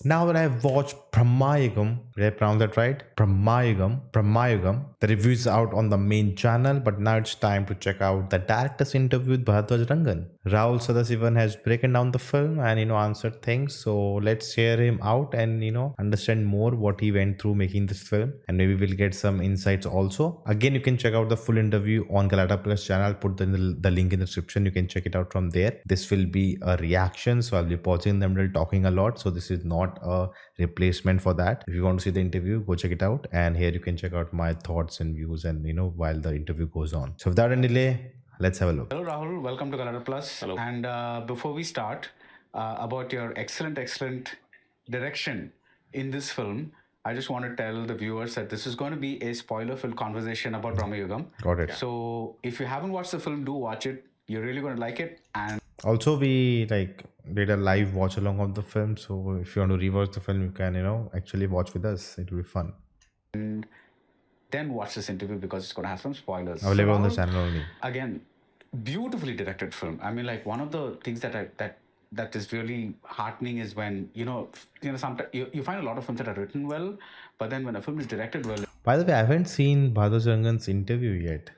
Now that I've watched Bramayugam, did I pronounce that right? Bramayugam. The review is out on the main channel, but now it's time to check out the director's interview with Baradwaj Rangan. Rahul Sadasivan has broken down the film and answered things. So let's hear him out and understand more what he went through making this film, and maybe we'll get some insights also. Again, you can check out the full interview on Galatta Plus channel. I'll put the link in the description. You can check it out from there. This will be a reaction, so I'll be pausing them while talking a lot. So this is not a replacement for that. If you want to see the interview, go check it out. And here you can check out my thoughts and views, and while the interview goes on. So without any delay, let's have a look. Hello, Rahul. Welcome to Galatta Plus. Hello. And before we start, about your excellent direction in this film, I just want to tell the viewers that this is going to be a spoiler-filled conversation about Bramayugam. Got it. So if you haven't watched the film, do watch it. You're really going to like it. And Also, we did a live watch along of the film. So if you want to rewatch the film, you can actually watch with us. It will be fun. then watch this interview because it's going to have some spoilers. Available on the Rahul, channel only. Again, beautifully directed film. I mean, like one of the things that is really heartening is when sometimes you find a lot of films that are written well, but then when a film is directed well. By the way, I haven't seen Baradwaj Rangan's interview yet.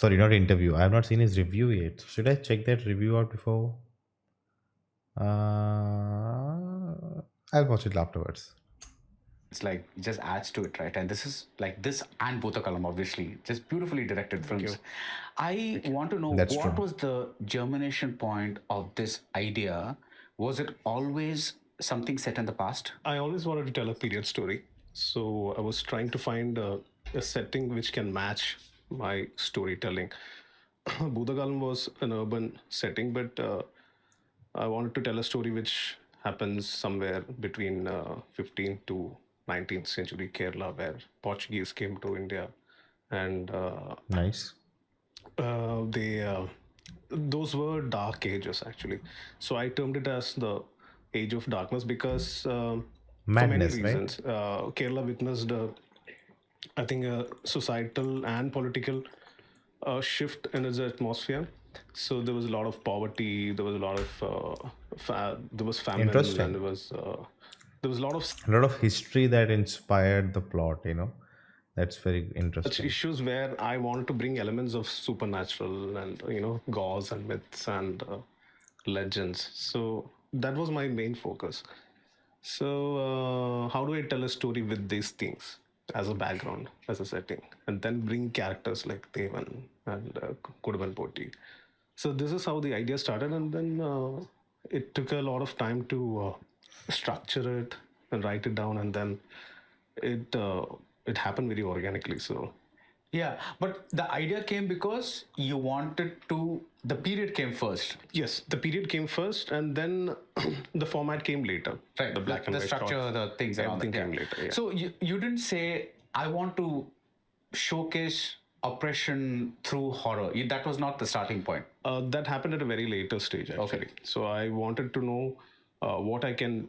Sorry, not interview. I have not seen his review yet. So should I check that review out before? I'll watch it afterwards. It's like it just adds to it, right? And this is like this and Bhutakalam, obviously, just beautifully directed films. I want to know That's what true. was the germination point of this idea? Was it always something set in the past? I always wanted to tell a period story. So I was trying to find a setting which can match my storytelling. Budagalam was an urban setting, but I wanted to tell a story which happens somewhere between 15th to 19th century Kerala, where Portuguese came to India, and Nice. they those were dark ages actually. So I termed it as the age of darkness because for many Madness, right? reasons, Kerala witnessed, I think, a societal and political shift in its atmosphere. So there was a lot of poverty. There was a lot of there was famine, Interesting. and there was a lot of A lot of history that inspired the plot, That's very such interesting. issues where I wanted to bring elements of supernatural and gods and myths and legends. So that was my main focus. So how do I tell a story with these things as a background, as a setting, and then bring characters like Devan and Kuduban Poti? So this is how the idea started, and then it took a lot of time to structure it and write it down, and then it happened very organically. So Yeah, but the idea came because you wanted to. The period came first, yes, the period came first, and then the format came later. right? The black and the white structure, shot, the things, and all everything that. came later. Yeah. So you didn't say I want to showcase oppression through horror. That was not the starting point. That happened at a very later stage, actually. So I wanted to know what I can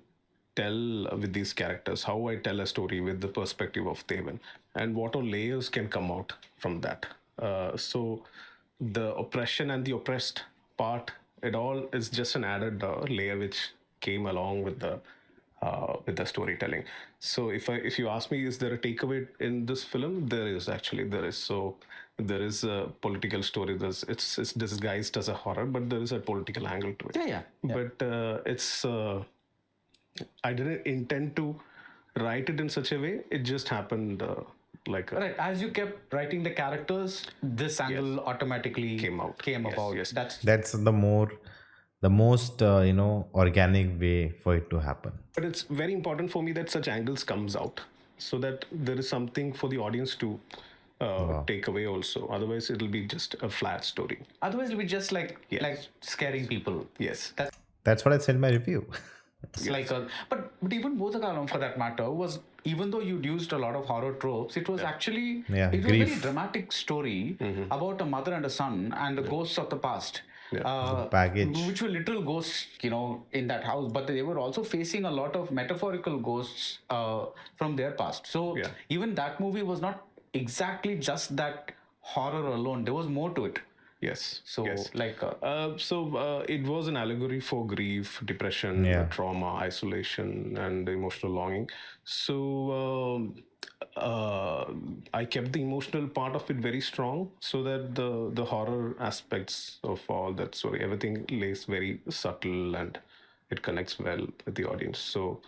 tell with these characters, how I tell a story with the perspective of Devan, and what all layers can come out from that. So the oppression and the oppressed part, it all is just an added layer which came along with the storytelling. So if you ask me, is there a takeaway in this film? There is, actually. There is. So there is a political story. It's disguised as a horror, but there is a political angle to it. Yeah. But it's I didn't intend to write it in such a way. It just happened Right. As you kept writing the characters, this angle automatically Came out. Came Yes, about. yes. That's the most, organic way for it to happen. But it's very important for me that such angles comes out, so that there is something for the audience to take away also. Otherwise, it'll be just a flat story. Otherwise, it'll be just like Yes. scaring people. Yes. That's what I said in my review. It's like but even Bhutakalam, for that matter, was, even though you used a lot of horror tropes, it was actually Yeah, it was a very grief. dramatic story about a mother and a son and the ghosts of the past. Baggage. Which were literal ghosts, in that house, but they were also facing a lot of metaphorical ghosts from their past. So Yeah. even that movie was not exactly just that horror alone. There was more to it. Yes. So, yes. like, It was an allegory for grief, depression, Yeah. trauma, isolation, and emotional longing. So I kept the emotional part of it very strong, so that the horror aspects of all that story, everything lays very subtle and it connects well with the audience. So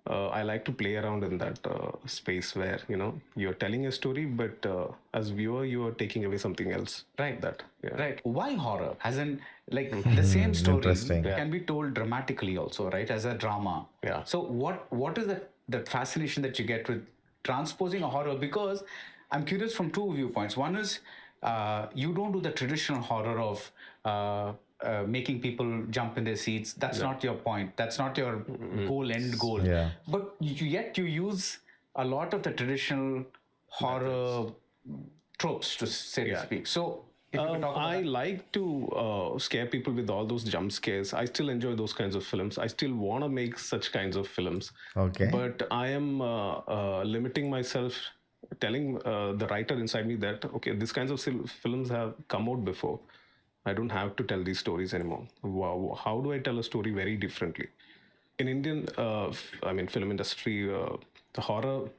I like to play around in that space where you're telling a story, but as viewer you are taking away something else. right, That right. Why horror? As in, like, the same story Interesting. can be told dramatically also, right? As a drama. Yeah. So what is that fascination that you get with transposing a horror? Because I'm curious from two viewpoints. One is you don't do the traditional horror of making people jump in their seats. That's not your point. That's not your end goal. Yeah. But yet you use a lot of the traditional horror tropes, to say to speak. So if you could talk about I that. like to scare people with all those jump scares. I still enjoy those kinds of films. I still want to make such kinds of films. Okay. But I am limiting myself, telling the writer inside me that, okay, these kinds of films have come out before. I don't have to tell these stories anymore. Wow, how do I tell a story very differently? In Indian, film industry, the horror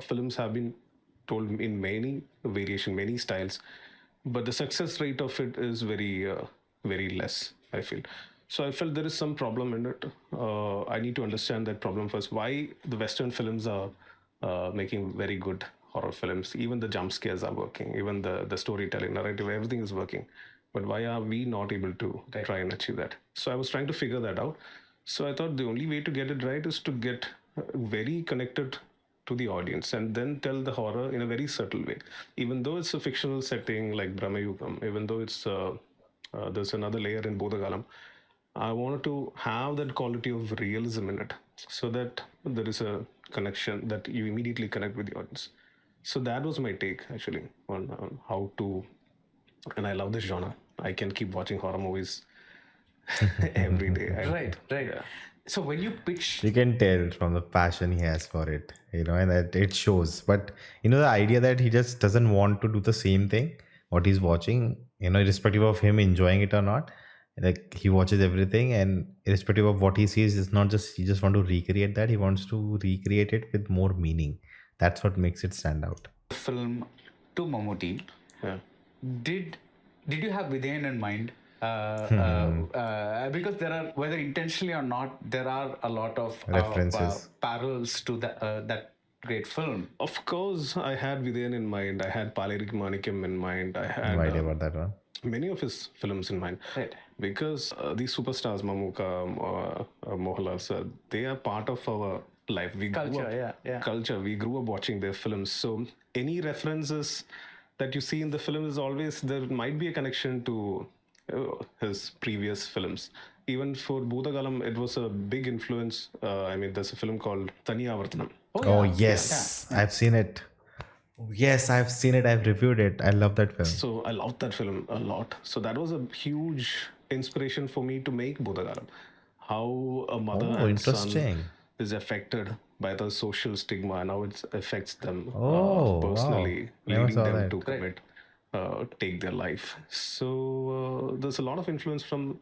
films have been told in many variation, many styles, but the success rate of it is very less, I feel. So I felt there is some problem in it. I need to understand that problem first. Why the Western films are making very good horror films? Even the jump scares are working. Even the storytelling, narrative, everything is working. But why are we not able to try and achieve that? So I was trying to figure that out. So I thought the only way to get it right is to get very connected to the audience and then tell the horror in a very subtle way. Even though it's a fictional setting like Bramayugam, even though it's there's another layer in Bodhagalam, I wanted to have that quality of realism in it, so that there is a connection that you immediately connect with the audience. So that was my take actually on how to, and I love this genre. I can keep watching horror movies every day. Right. Yeah. So when you pitch, You can tell from the passion he has for it, and that it shows. But the idea that he just doesn't want to do the same thing, what he's watching, irrespective of him enjoying it or not, like he watches everything, and irrespective of what he sees, it's not just he just want to recreate that. He wants to recreate it with more meaning. That's what makes it stand out. film to Mammootty, Yeah. did you have Vidayan in mind? Because there are, whether intentionally or not, there are a lot of References. parallels to that great film. Of course, I had Vidayan in mind. I had Palerik Manikam in mind. I had No idea about that one. many of his films in mind. Right. Because these superstars, Mamuka, Mohanlal sir, they are part of our life. We grew Culture, up, yeah. culture. We grew up watching their films. So any references that you see in the film is always, there might be a connection to his previous films. Even for Bhutagalam, it was a big influence. There's a film called Taniyavartanam. Oh, yes, I've seen it. Yes, I've seen it. I've reviewed it. I love that film. So I loved that film a lot. So that was a huge inspiration for me to make Bhutagalam. How a mother Oh, and son interesting. is affected by the social stigma and how it affects them Oh, personally, wow. Never leading saw them that. to commit, take their life. So there's a lot of influence from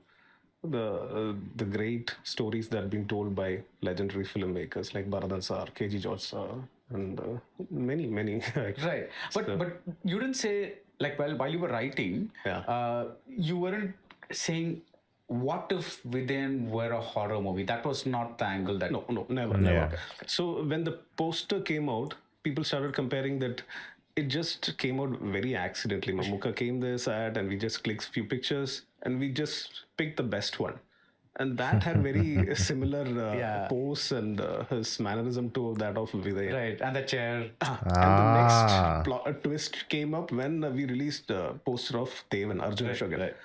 the great stories that have been told by legendary filmmakers like Baradan sir, KG George sir, and many. Right. But you didn't say, like, while you were writing, you weren't saying, what if Vidayan were a horror movie? That was not the angle that. No, never. So when the poster came out, people started comparing that. It just came out very accidentally. Mamuka came there, sat, and we just clicked few pictures, and we just picked the best one. And that had very similar pose and his mannerism to that of Vidya. Right. And the chair. And the next twist came up when we released a poster of Devan, Arjun Ashokan. Right.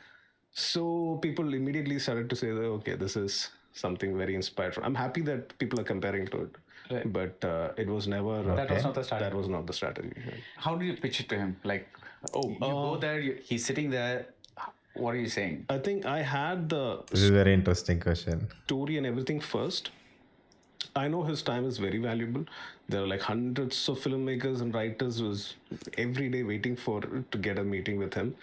So people immediately started to say that, okay, this is something very inspired from. I'm happy that people are comparing to it. Right. But it was never... That was not the strategy. That was not the strategy. How did you pitch it to him? Like, you go there, he's sitting there. What are you saying? I think I had the This is a very interesting question. story and everything first. I know his time is very valuable. There are like hundreds of filmmakers and writers who's every day waiting to get a meeting with him.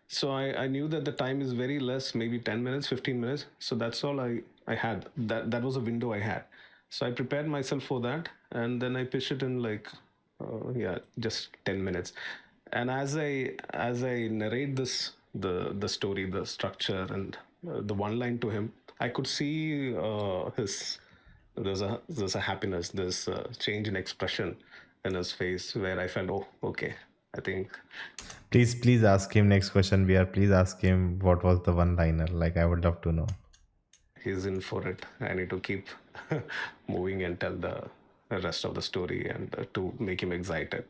So I knew that the time is very less, maybe 10 minutes, 15 minutes. So that's all I had. That was a window I had. So I prepared myself for that, and then I pitched it in like, just 10 minutes. And as I narrate the story, the structure, and the one line to him, I could see his there's a happiness, there's a change in expression in his face where I felt, oh, okay, I think Please ask him next question. Please ask him what was the one liner. Like, I would love to know. he's in for it. I need to keep moving and tell the rest of the story and to make him excited.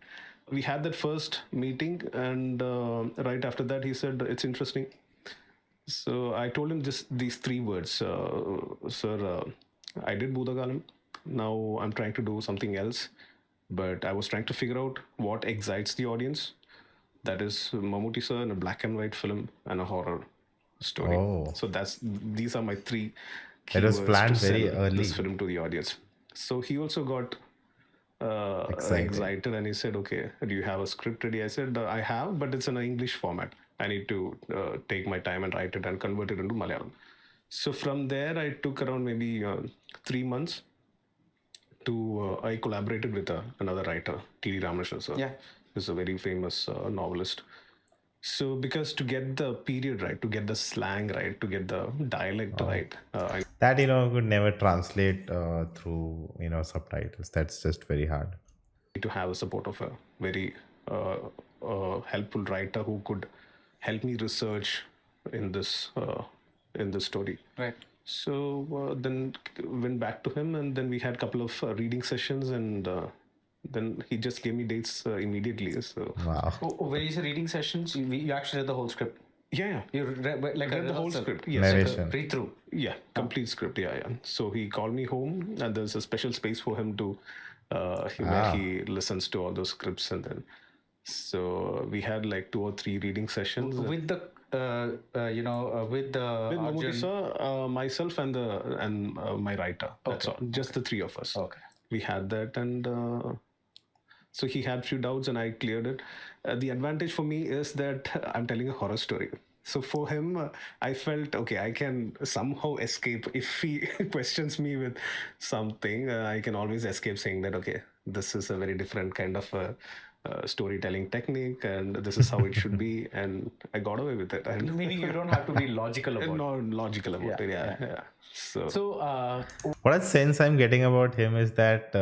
We had that first meeting, and right after that, he said, it's interesting. So I told him just these three words, sir, I did Budagalam. Now I'm trying to do something else, but I was trying to figure out what excites the audience. That is Mammootty sir in a black and white film and a horror story. Oh. So these are my three That was keywords planned to very sell early. this film to the audience. So he also got excited, and he said, okay, do you have a script ready? I said, I have, but it's in an English format. I need to take my time and write it and convert it into Malayalam. So from there, I took around maybe 3 months to I collaborated with another writer, T.D. Ramakrishnan sir. Yeah. He's a very famous novelist. So because to get the period right, to get the slang right, to get the dialect right, I That, could never translate through, subtitles. That's just very hard. need to have a support of a very helpful writer who could help me research in this story. Right. So then went back to him, and then we had a couple of reading sessions, and then he just gave me dates immediately. So Wow. When you say reading sessions, you actually read the whole script. yeah. You read like Read a the whole rehearsal. script. Yes. Narration. Read through. Yeah, complete script. Yeah. So he called me home, and there's a special space for him to where he listens to all those scripts, and then so we had like 2 or 3 reading sessions With the with the with Mammootty Arjun. sir, myself, and my writer. That's all. Just the 3 of us. Okay. We had that, and so he had few doubts, and I cleared it. The advantage for me is that I'm telling a horror story. So for him, I felt okay. I can somehow escape if he questions me with something. I can always escape saying that okay, this is a very different kind of storytelling technique, and this is how it should be. And I got away with it. And Meaning you don't have to be logical about it. not logical about it. Yeah. So So What a sense I'm getting about him is that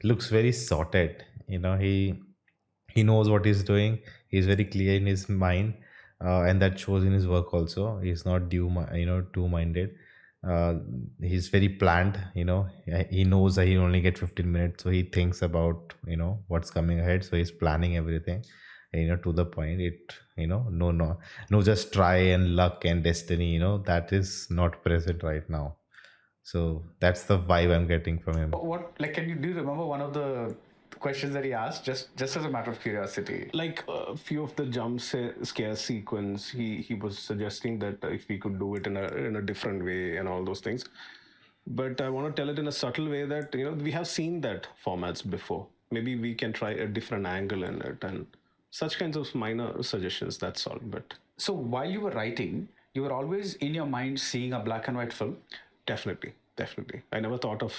looks very sorted. He knows what he's doing. He's very clear in his mind, and that shows in his work also. He's not too minded. He's very planned. He knows that he only get 15 minutes, so he thinks about what's coming ahead. So he's planning everything. To the point. No, just try and luck and destiny. That is not present right now. So that's the vibe I'm getting from him. do you remember one of the questions that he asked? Just as a matter of curiosity. like a few of the scare sequence, he was suggesting that if we could do it in a different way and all those things. But I want to tell it in a subtle way that we have seen that formats before. Maybe we can try a different angle in it, and such kinds of minor suggestions. That's all. But So while you were writing, you were always in your mind seeing a black and white film. definitely, I never thought of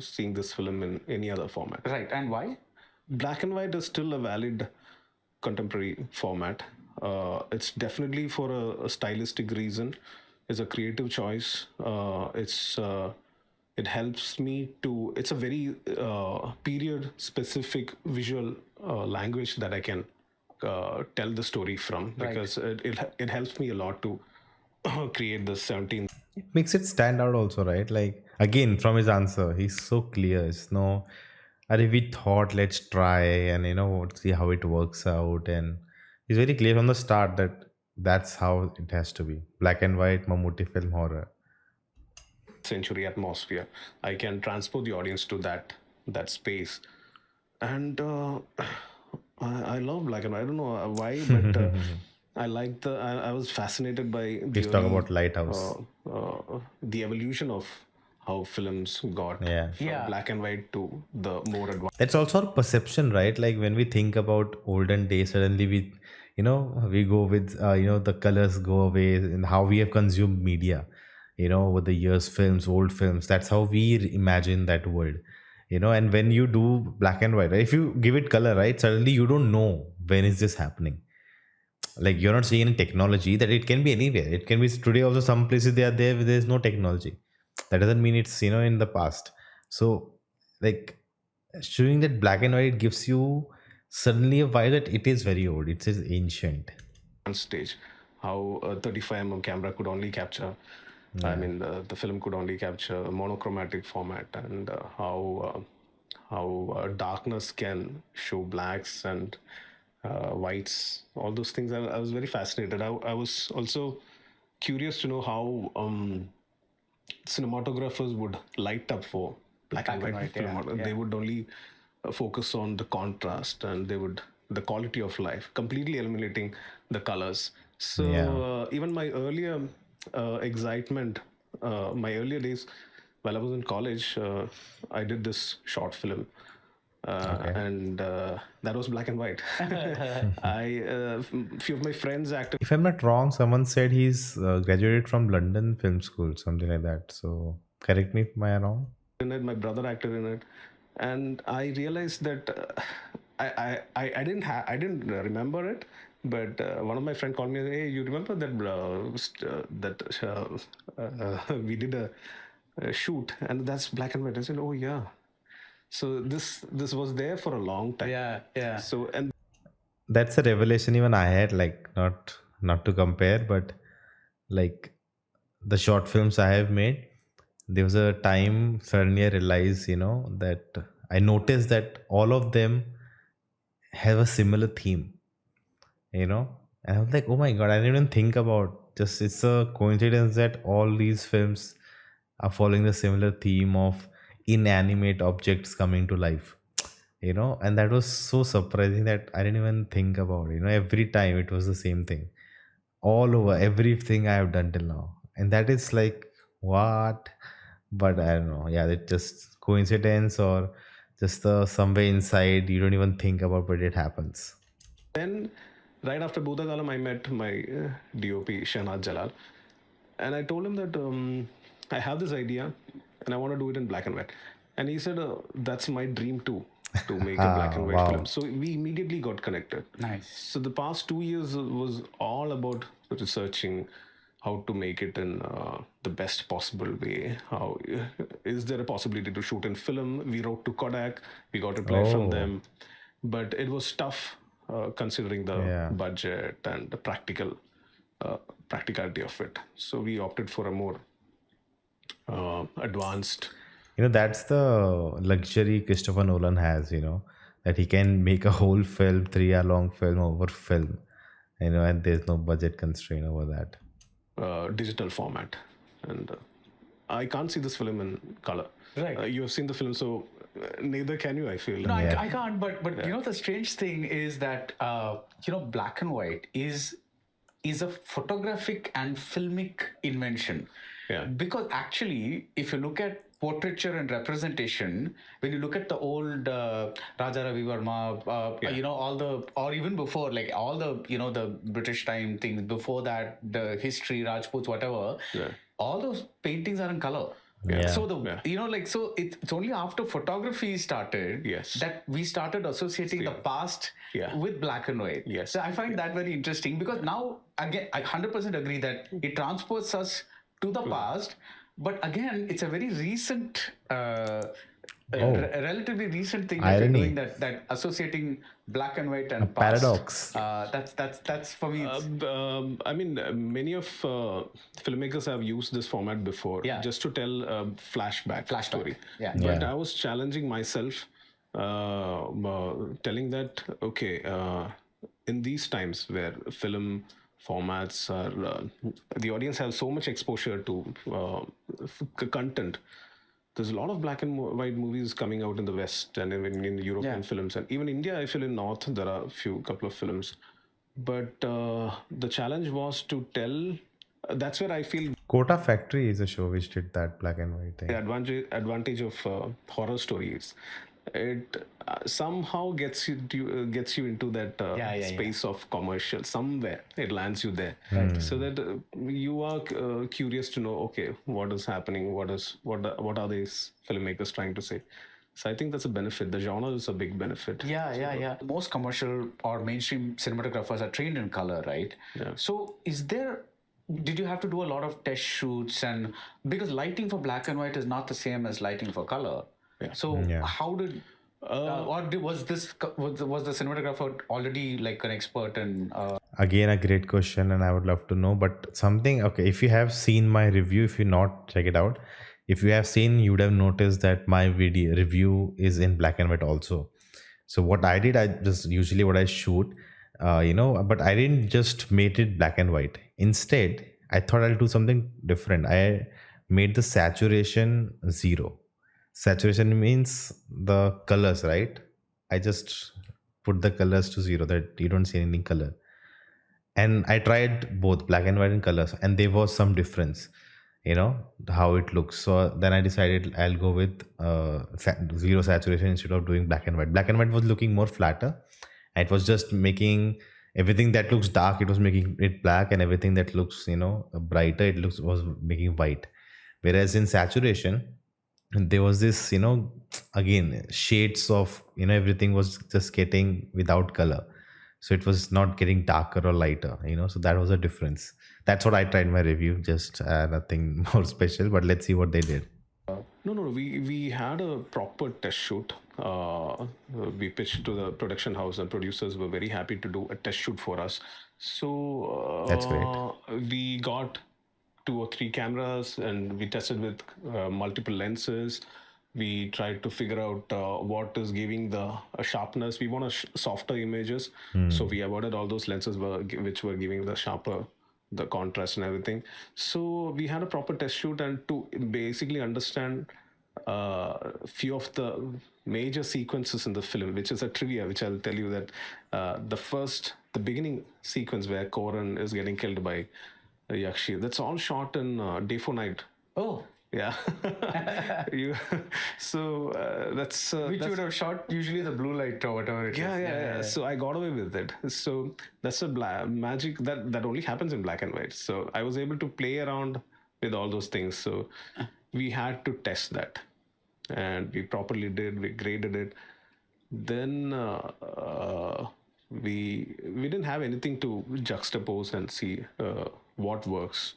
seeing this film in any other format. Right. And why? Black and white is still a valid contemporary format. It's definitely for a stylistic reason. It's a creative choice. It helps me to. It's a very period specific visual language that I can tell the story from, because it helps me a lot to create the 17. It makes it stand out also, right? Like, again, from his answer, he's so clear. It's no, we thought, let's try and, see how it works out. And he's very clear from the start that that's how it has to be. Black and white, Mammootty film horror. Century atmosphere. I can transport the audience to that space, and I love black and white. I don't know why, but I like I was fascinated by Let's talk about Lighthouse. the evolution of how films got from black and white to the more advanced. That's also our perception, right? Like when we think about olden days, suddenly We go with the colors go away and how we have consumed media, over the years, films, old films. That's how we imagine that world, and when you do black and white, right? If you give it color, right, suddenly you don't know when is this happening. Like, you're not seeing any technology, that it can be anywhere. It can be today also. Some places they are there where there's no technology. That doesn't mean it's in the past. So, like, showing that black and white gives you suddenly a vibe that it is very old, it is ancient. on stage, how a 35 camera could only capture, the film could only capture a monochromatic format, and how darkness can show blacks and whites, all those things. I was very fascinated. I was also curious to know how cinematographers would light up for black and white film. They would only focus on the contrast, and they would the quality of life, completely eliminating the colors. So even my earlier excitement, my earlier days while I was in college, I did this short film. And that was black and white. Few of my friends acted If I'm not wrong, someone said he's graduated from London Film School, something like that. So correct me if I'm wrong. in it. My brother acted in it, and I realized that I didn't remember it. But one of my friend called me, "Hey, you remember that we did a shoot, and that's black and white." I said, "Oh yeah." So this was there for a long time. Yeah. So and That's a revelation even I had, like, not to compare, but like the short films I have made, there was a time suddenly I realized, that I noticed that all of them have a similar theme, and I was like, oh my god, I didn't even think about, just it's a coincidence that all these films are following the similar theme of inanimate objects coming to life, and that was so surprising that I didn't even think about it. Every time it was the same thing all over everything I have done till now. And that is like, what? But I don't know. Yeah, it just coincidence, or just somewhere inside you don't even think about, but it happens. then, right after Bhutagalam, I met my DOP, Shahnaz Jalal. And I told him that I have this idea and I want to do it in black and white. And he said, that's my dream too, to make a black and white Wow. film. So we immediately got connected. Nice. So the past 2 years was all about researching how to make it in the best possible way. How is there a possibility to shoot in film? We wrote to Kodak, we got reply from them, but it was tough considering the Yeah. budget and the practicality of it. So we opted for a more advanced. That's the luxury Christopher Nolan has, that he can make a whole film, 3 hour long film over film, and there's no budget constraint over that. Digital format, and I can't see this film in color. Right. You have seen the film, so neither can you. I feel. No, I can't. But the strange thing is that black and white is a photographic and filmic invention. Yeah. Because actually, if you look at portraiture and representation, when you look at the old Raja Ravi Verma, all the, or even before, like all the, the British time things, before that, the history, Rajputs, whatever, all those paintings are in color. Yeah. So so it's only after photography started that we started associating the past with black and white. Yes. So I find that very interesting, because now, again, I 100% agree that it transports us to the past, but again, it's a very recent, relatively recent thing that Irony. we're doing, that associating black and white and past. Paradox. That's for me. Many of filmmakers have used this format before, just to tell a flashback story. Yeah. But I was challenging myself, telling that, okay, in these times where film formats are, the audience has so much exposure to content. There's a lot of black and white movies coming out in the West and even in European films, and even India. I feel in North there are a couple of films, but the challenge was to tell. That's where I feel Kota Factory is a show which did that black and white thing. the advantage of horror stories. it somehow gets you into that space of commercial. Somewhere it lands you there, so that you are curious to know, okay, what is happening, what are these filmmakers trying to say. So I think that's a benefit. The genre is a big benefit. Yeah. Most commercial or mainstream cinematographers are trained in color, right? Yeah. So, did you have to do a lot of test shoots, and because lighting for black and white is not the same as lighting for color? Yeah. So, Yeah. how did was the cinematographer already like an expert in? Again, a great question, and I would love to know. But something, okay, if you have seen my review, if you not, check it out. If you have seen, you would have noticed that my video review is in black and white also. So what I did, I just usually what I shoot, but I didn't just made it black and white. Instead, I thought I'll do something different. I made the saturation 0. Saturation means the colors, right? I just put the colors to 0, that you don't see any color. And I tried both black and white and colors, and there was some difference, how it looks. So then I decided I'll go with 0 saturation instead of doing black and white. Black and white was looking more flatter, and it was just making everything that looks dark, it was making it black, and everything that looks brighter, it looks was making white. Whereas in saturation, there was this, again, shades of, everything was just getting without color, so it was not getting darker or lighter, so that was a difference. That's what I tried in my review, just nothing more special, but let's see what they did. No. We had a proper test shoot. We pitched to the production house, and producers were very happy to do a test shoot for us. So That's great. we got 2 or 3 cameras, and we tested with multiple lenses. We tried to figure out what is giving the sharpness. We want softer images, so we avoided all those lenses which were giving the contrast and everything. So we had a proper test shoot, and to basically understand few of the major sequences in the film, which is a trivia, which I'll tell you that the beginning sequence where Koran is getting killed by Yakshi, that's all shot in day for night. Oh, Yeah. That's which that's, would have shot usually the blue light or whatever it is. yeah. So I got away with it. So that's a magic that only happens in black and white. So I was able to play around with all those things. So we had to test that, and we properly did. We graded it. Then we didn't have anything to juxtapose and see what works.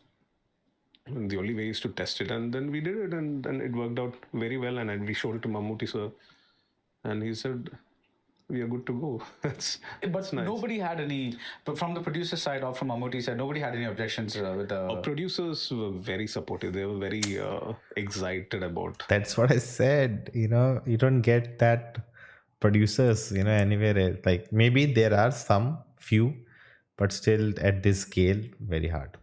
And the only way is to test it, and then we did it, and it worked out very well. And we showed it to Mammootty sir, and he said, "We are good to go." But nice. nobody had any, but from the producer side or from Mammootty side, nobody had any objections with the Producers were very supportive. They were very excited about. That's what I said. You don't get that producers, anywhere else. Like maybe there are some few, but still at this scale, very hard.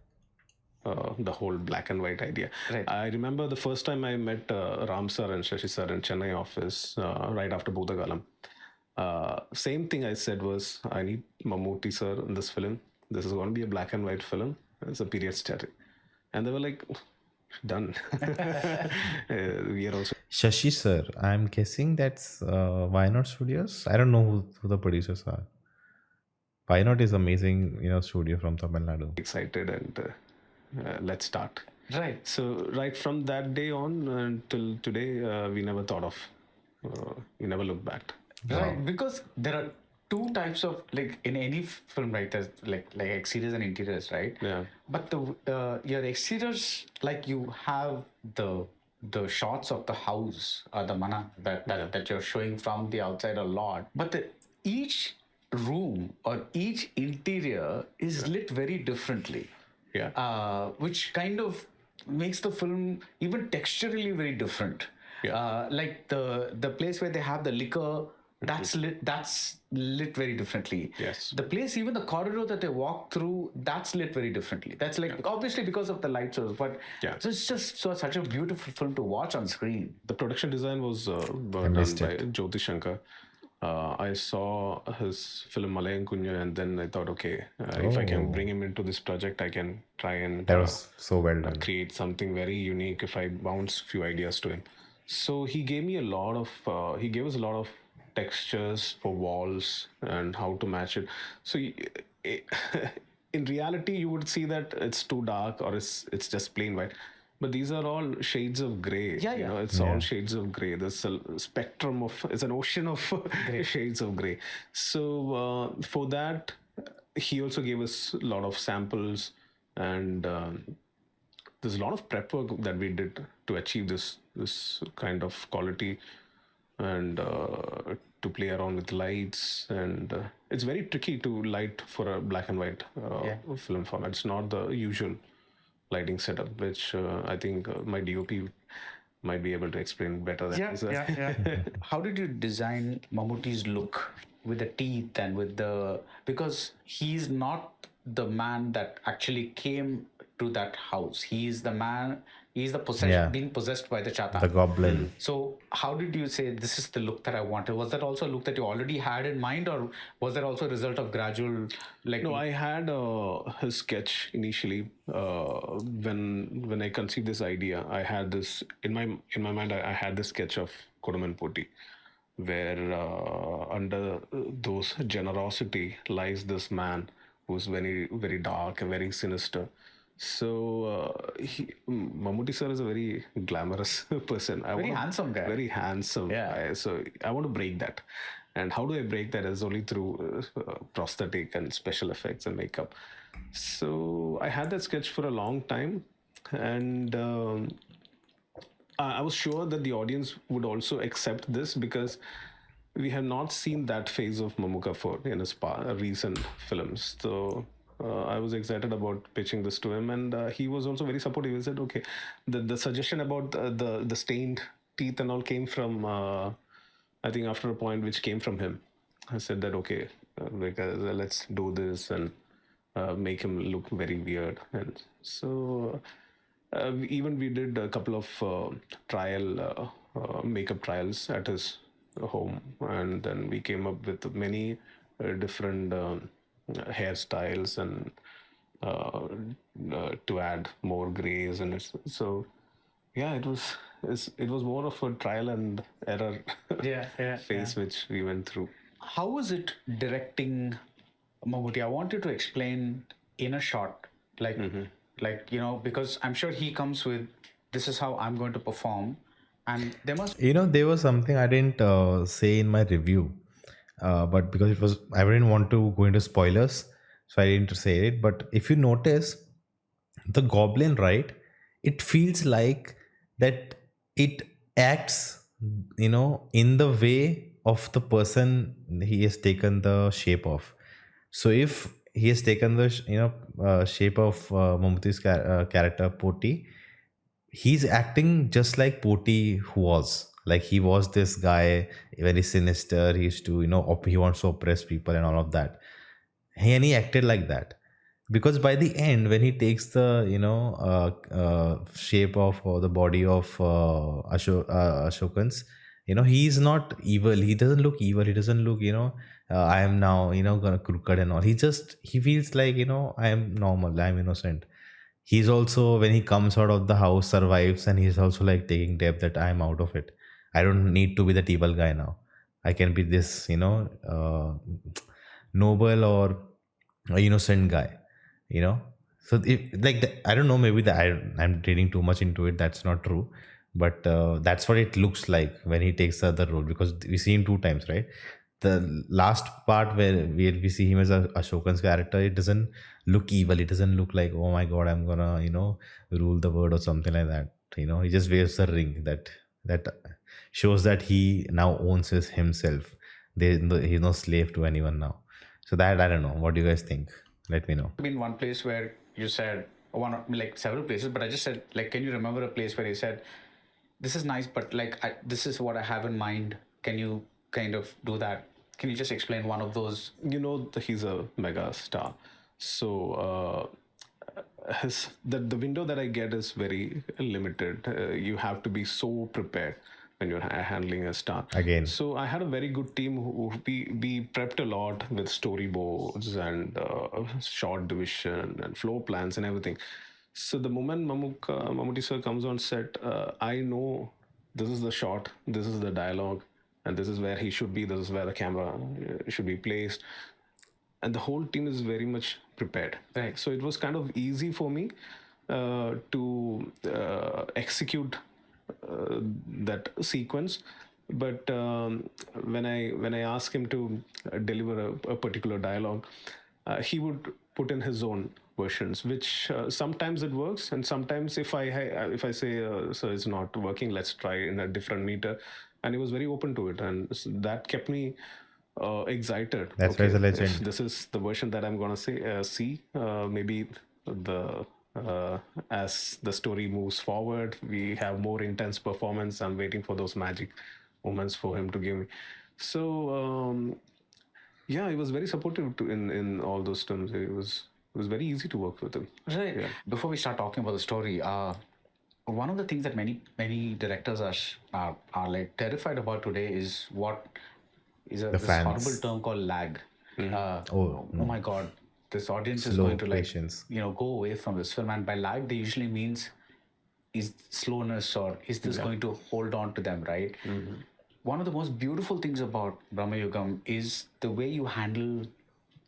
The whole black and white idea. Right. I remember the first time I met Ram sir and Shashi sir in Chennai office right after Bhutagalam. Same thing I said was, I need Mammootty sir in this film. This is going to be a black and white film. It's a period study. And they were like, done. We are also. Shashi sir, I'm guessing that's Why Not Studios. I don't know who the producers are. Why Not is amazing, studio from Tamil Nadu. Excited, and let's start. right. So right from that day on until today, we never thought of, we never looked back. Right, because there are two types of, like in any film, right? There's like exteriors and interiors, right? Yeah. But the your exteriors, like you have the shots of the house or the mana that you're showing from the outside a lot, but each room or each interior is lit very differently. Yeah. Which kind of makes the film even texturally very different. Yeah. Like the place where they have the liquor, that's lit very differently. Yes. The place, even the corridor that they walk through, that's lit very differently. That's like obviously because of the light source, but Yeah. it's just such a beautiful film to watch on screen. The production design was done by Jyoti Shankar. I saw his film Malayan Kunya, and then I thought, okay, if I can bring him into this project, I can try and That was so well done. create something very unique if I bounce few ideas to him. So he gave me a lot of he gave us a lot of textures for walls and how to match it. So in reality, you would see that it's too dark or it's just plain white. But these are all shades of gray. Yeah, You yeah. know, it's all shades of gray. There's a spectrum of, it's an ocean of shades of gray. So for that, he also gave us a lot of samples, and there's a lot of prep work that we did to achieve this kind of quality, and to play around with lights, and it's very tricky to light for a black and white film format. It's not the usual lighting setup, which I think my DOP might be able to explain better than Yeah, us. yeah. How did you design Mammootty's look with the teeth and with the, because he's not the man that actually came to that house. He's the man. He's the being possessed by the chata. The Goblin. So how did you say this is the look that I wanted? Was that also a look that you already had in mind, or was that also a result of gradual, like? No, I had his sketch initially. When I conceived this idea, I had this in my mind. I had this sketch of Kodaman Poti, where under those generosity lies this man who's very very dark and very sinister. So Mammootty sir is a very glamorous person. Very handsome guy. Very handsome guy. So I want to break that. And how do I break that? Is only through prosthetic and special effects and makeup. So I had that sketch for a long time, and I was sure that the audience would also accept this, because we have not seen that phase of Mamuka for in his recent films. So I was excited about pitching this to him, and he was also very supportive. He said, "Okay, the suggestion about the stained teeth and all came from I think after a point, which came from him." I said that okay, because let's do this and make him look very weird, and so." Even we did a couple of makeup trials at his home, and then we came up with many different hairstyles, and to add more grays, and so yeah, it was more of a trial and error phase which we went through. How was it directing Mammootty? I want you to explain in a shot, like, because I'm sure he comes with, this is how I'm going to perform, and there must. There was something I didn't say in my review, but because I didn't want to go into spoilers, so I didn't say it. But if you notice, the Goblin, right? It feels like that it acts, in the way of the person he has taken the shape of. So if he has taken the shape of Mammootty's character Poti, he's acting just like Poti who was. Like he was this guy, very sinister. He used to, he wants to oppress people and all of that. And he acted like that. Because by the end, when he takes the, shape of or the body of Ashokans, he's not evil. He doesn't look evil. He doesn't look, I am now, gonna crooked and all. He feels like, I am normal. I'm innocent. He's also, when he comes out of the house, survives, and he's also like taking depth that I'm out of it. I don't need to be the evil guy now. I can be this, noble or a innocent guy, so if, like I don't know, maybe I'm reading too much into it. That's not true, but that's what it looks like when he takes the other role, because we see him two times, right? The last part where we see him as a Ashokan's character, it doesn't look evil. It doesn't look like, oh my god, I'm gonna rule the world or something like that. He just wears a ring that shows that he now owns himself. He's no slave to anyone now. So that, I don't know. What do you guys think? Let me know. Been one place where you said like several places, but I just said, like, can you remember a place where you said, this is nice, but like this is what I have in mind. Can you kind of do that? Can you just explain one of those? He's a mega star, so the window that I get is very limited. You have to be so prepared when you're handling a star. Again. So I had a very good team who we prepped a lot with storyboards and shot division and floor plans and everything. So the moment Mammootty sir comes on set, I know this is the shot, this is the dialogue, and this is where he should be, this is where the camera should be placed, and the whole team is very much prepared. Right. So it was kind of easy for me to execute that sequence. But when I asked him to deliver a particular dialogue, he would put in his own versions, which sometimes it works, and sometimes if I say, so it's not working, let's try in a different meter, and he was very open to it, and that kept me excited. That's why he's a legend. If this is the version that I'm gonna see, maybe the as the story moves forward, we have more intense performance. I'm waiting for those magic moments for him to give me. So yeah, he was very supportive in all those terms. It was very easy to work with him. Right. Yeah. Before we start talking about the story, one of the things that many directors are like terrified about today is what is this fans. horrible term called lag. Oh my God, this audience is Slow going to patience. go away from this film, and by lag they usually means is slowness or is this going to hold on to them, right? One of the most beautiful things about Bramayugam is the way you handle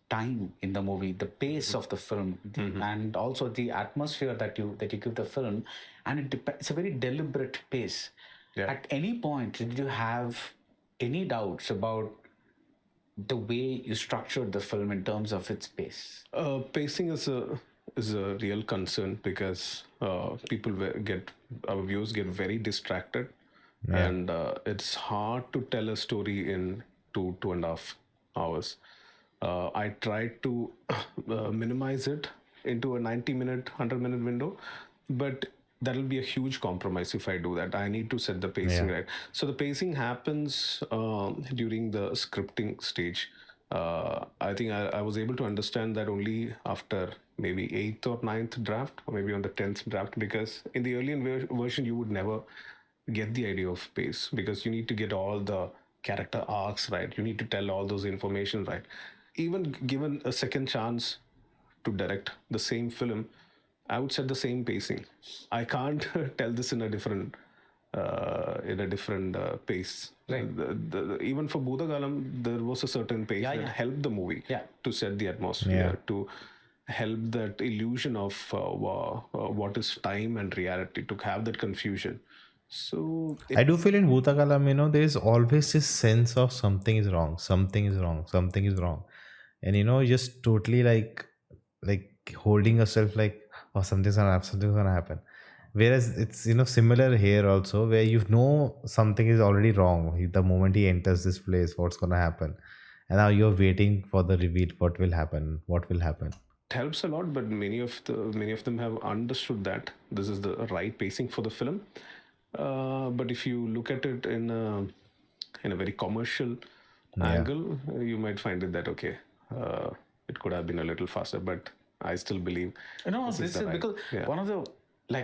time in the movie, the pace of the film, and also the atmosphere that you give the film, and it's a very deliberate pace. Yeah. At any point, did you have any doubts about the way you structured the film in terms of its pace? Pacing is a real concern because our viewers get very distracted, and it's hard to tell a story in 2.5 hours. I tried to minimize it into a 90-minute, 100-minute window, but that'll be a huge compromise if I do that. I need to set the pacing right. So the pacing happens during the scripting stage. I think I was able to understand that only after maybe 8th or 9th draft, or maybe on the 10th draft, because in the earlier version you would never get the idea of pace, because you need to get all the character arcs right. You need to tell all those information right. Even given a second chance to direct the same film, I would set the same pacing. I can't tell this in a different pace. Right. Even for Bhutagalam, there was a certain pace that helped the movie to set the atmosphere, to help that illusion of what is time and reality, to have that confusion. So I do feel in Bhutakalam, there's always this sense of something is wrong, and just totally like holding yourself like, oh, something's gonna happen. Whereas it's similar here also, where something is already wrong the moment he enters this place, what's gonna happen, and now you're waiting for the reveal. What will happen? It helps a lot, but many of them have understood that this is the right pacing for the film. But if you look at it in a very commercial angle, you might find it that it could have been a little faster, but I still believe this is because one of the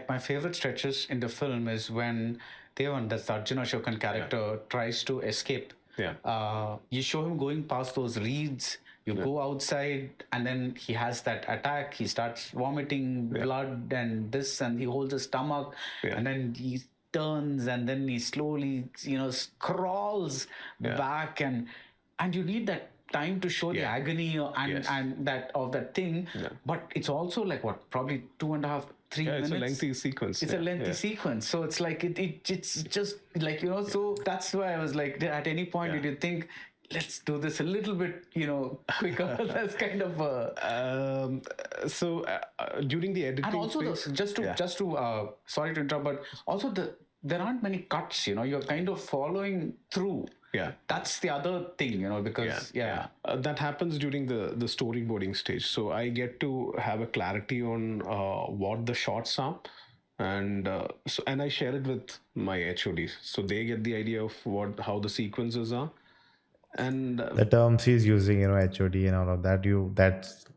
my favorite stretches in the film is when Devan, that's the Arjuna Ashokan character, tries to escape. You show him going past those reeds. You go outside, and then he has that attack. He starts vomiting blood and this, and he holds his stomach, and then he turns, and then he slowly, crawls back, and you need that time to show the agony and that thing. But it's also probably 2.5, 3 minutes. It's a lengthy sequence. It's a lengthy sequence, so it's like it's just So that's why I was like, at any point did you think, let's do this a little bit, quicker? That's kind of. During the editing, and also phase, just to sorry to interrupt, but also there aren't many cuts. You're kind of following through. That's the other thing, because that happens during the storyboarding stage. So I get to have a clarity on what the shots are, and I share it with my HODs, so they get the idea of how the sequences are. And the terms he's using, HOD and all of that, you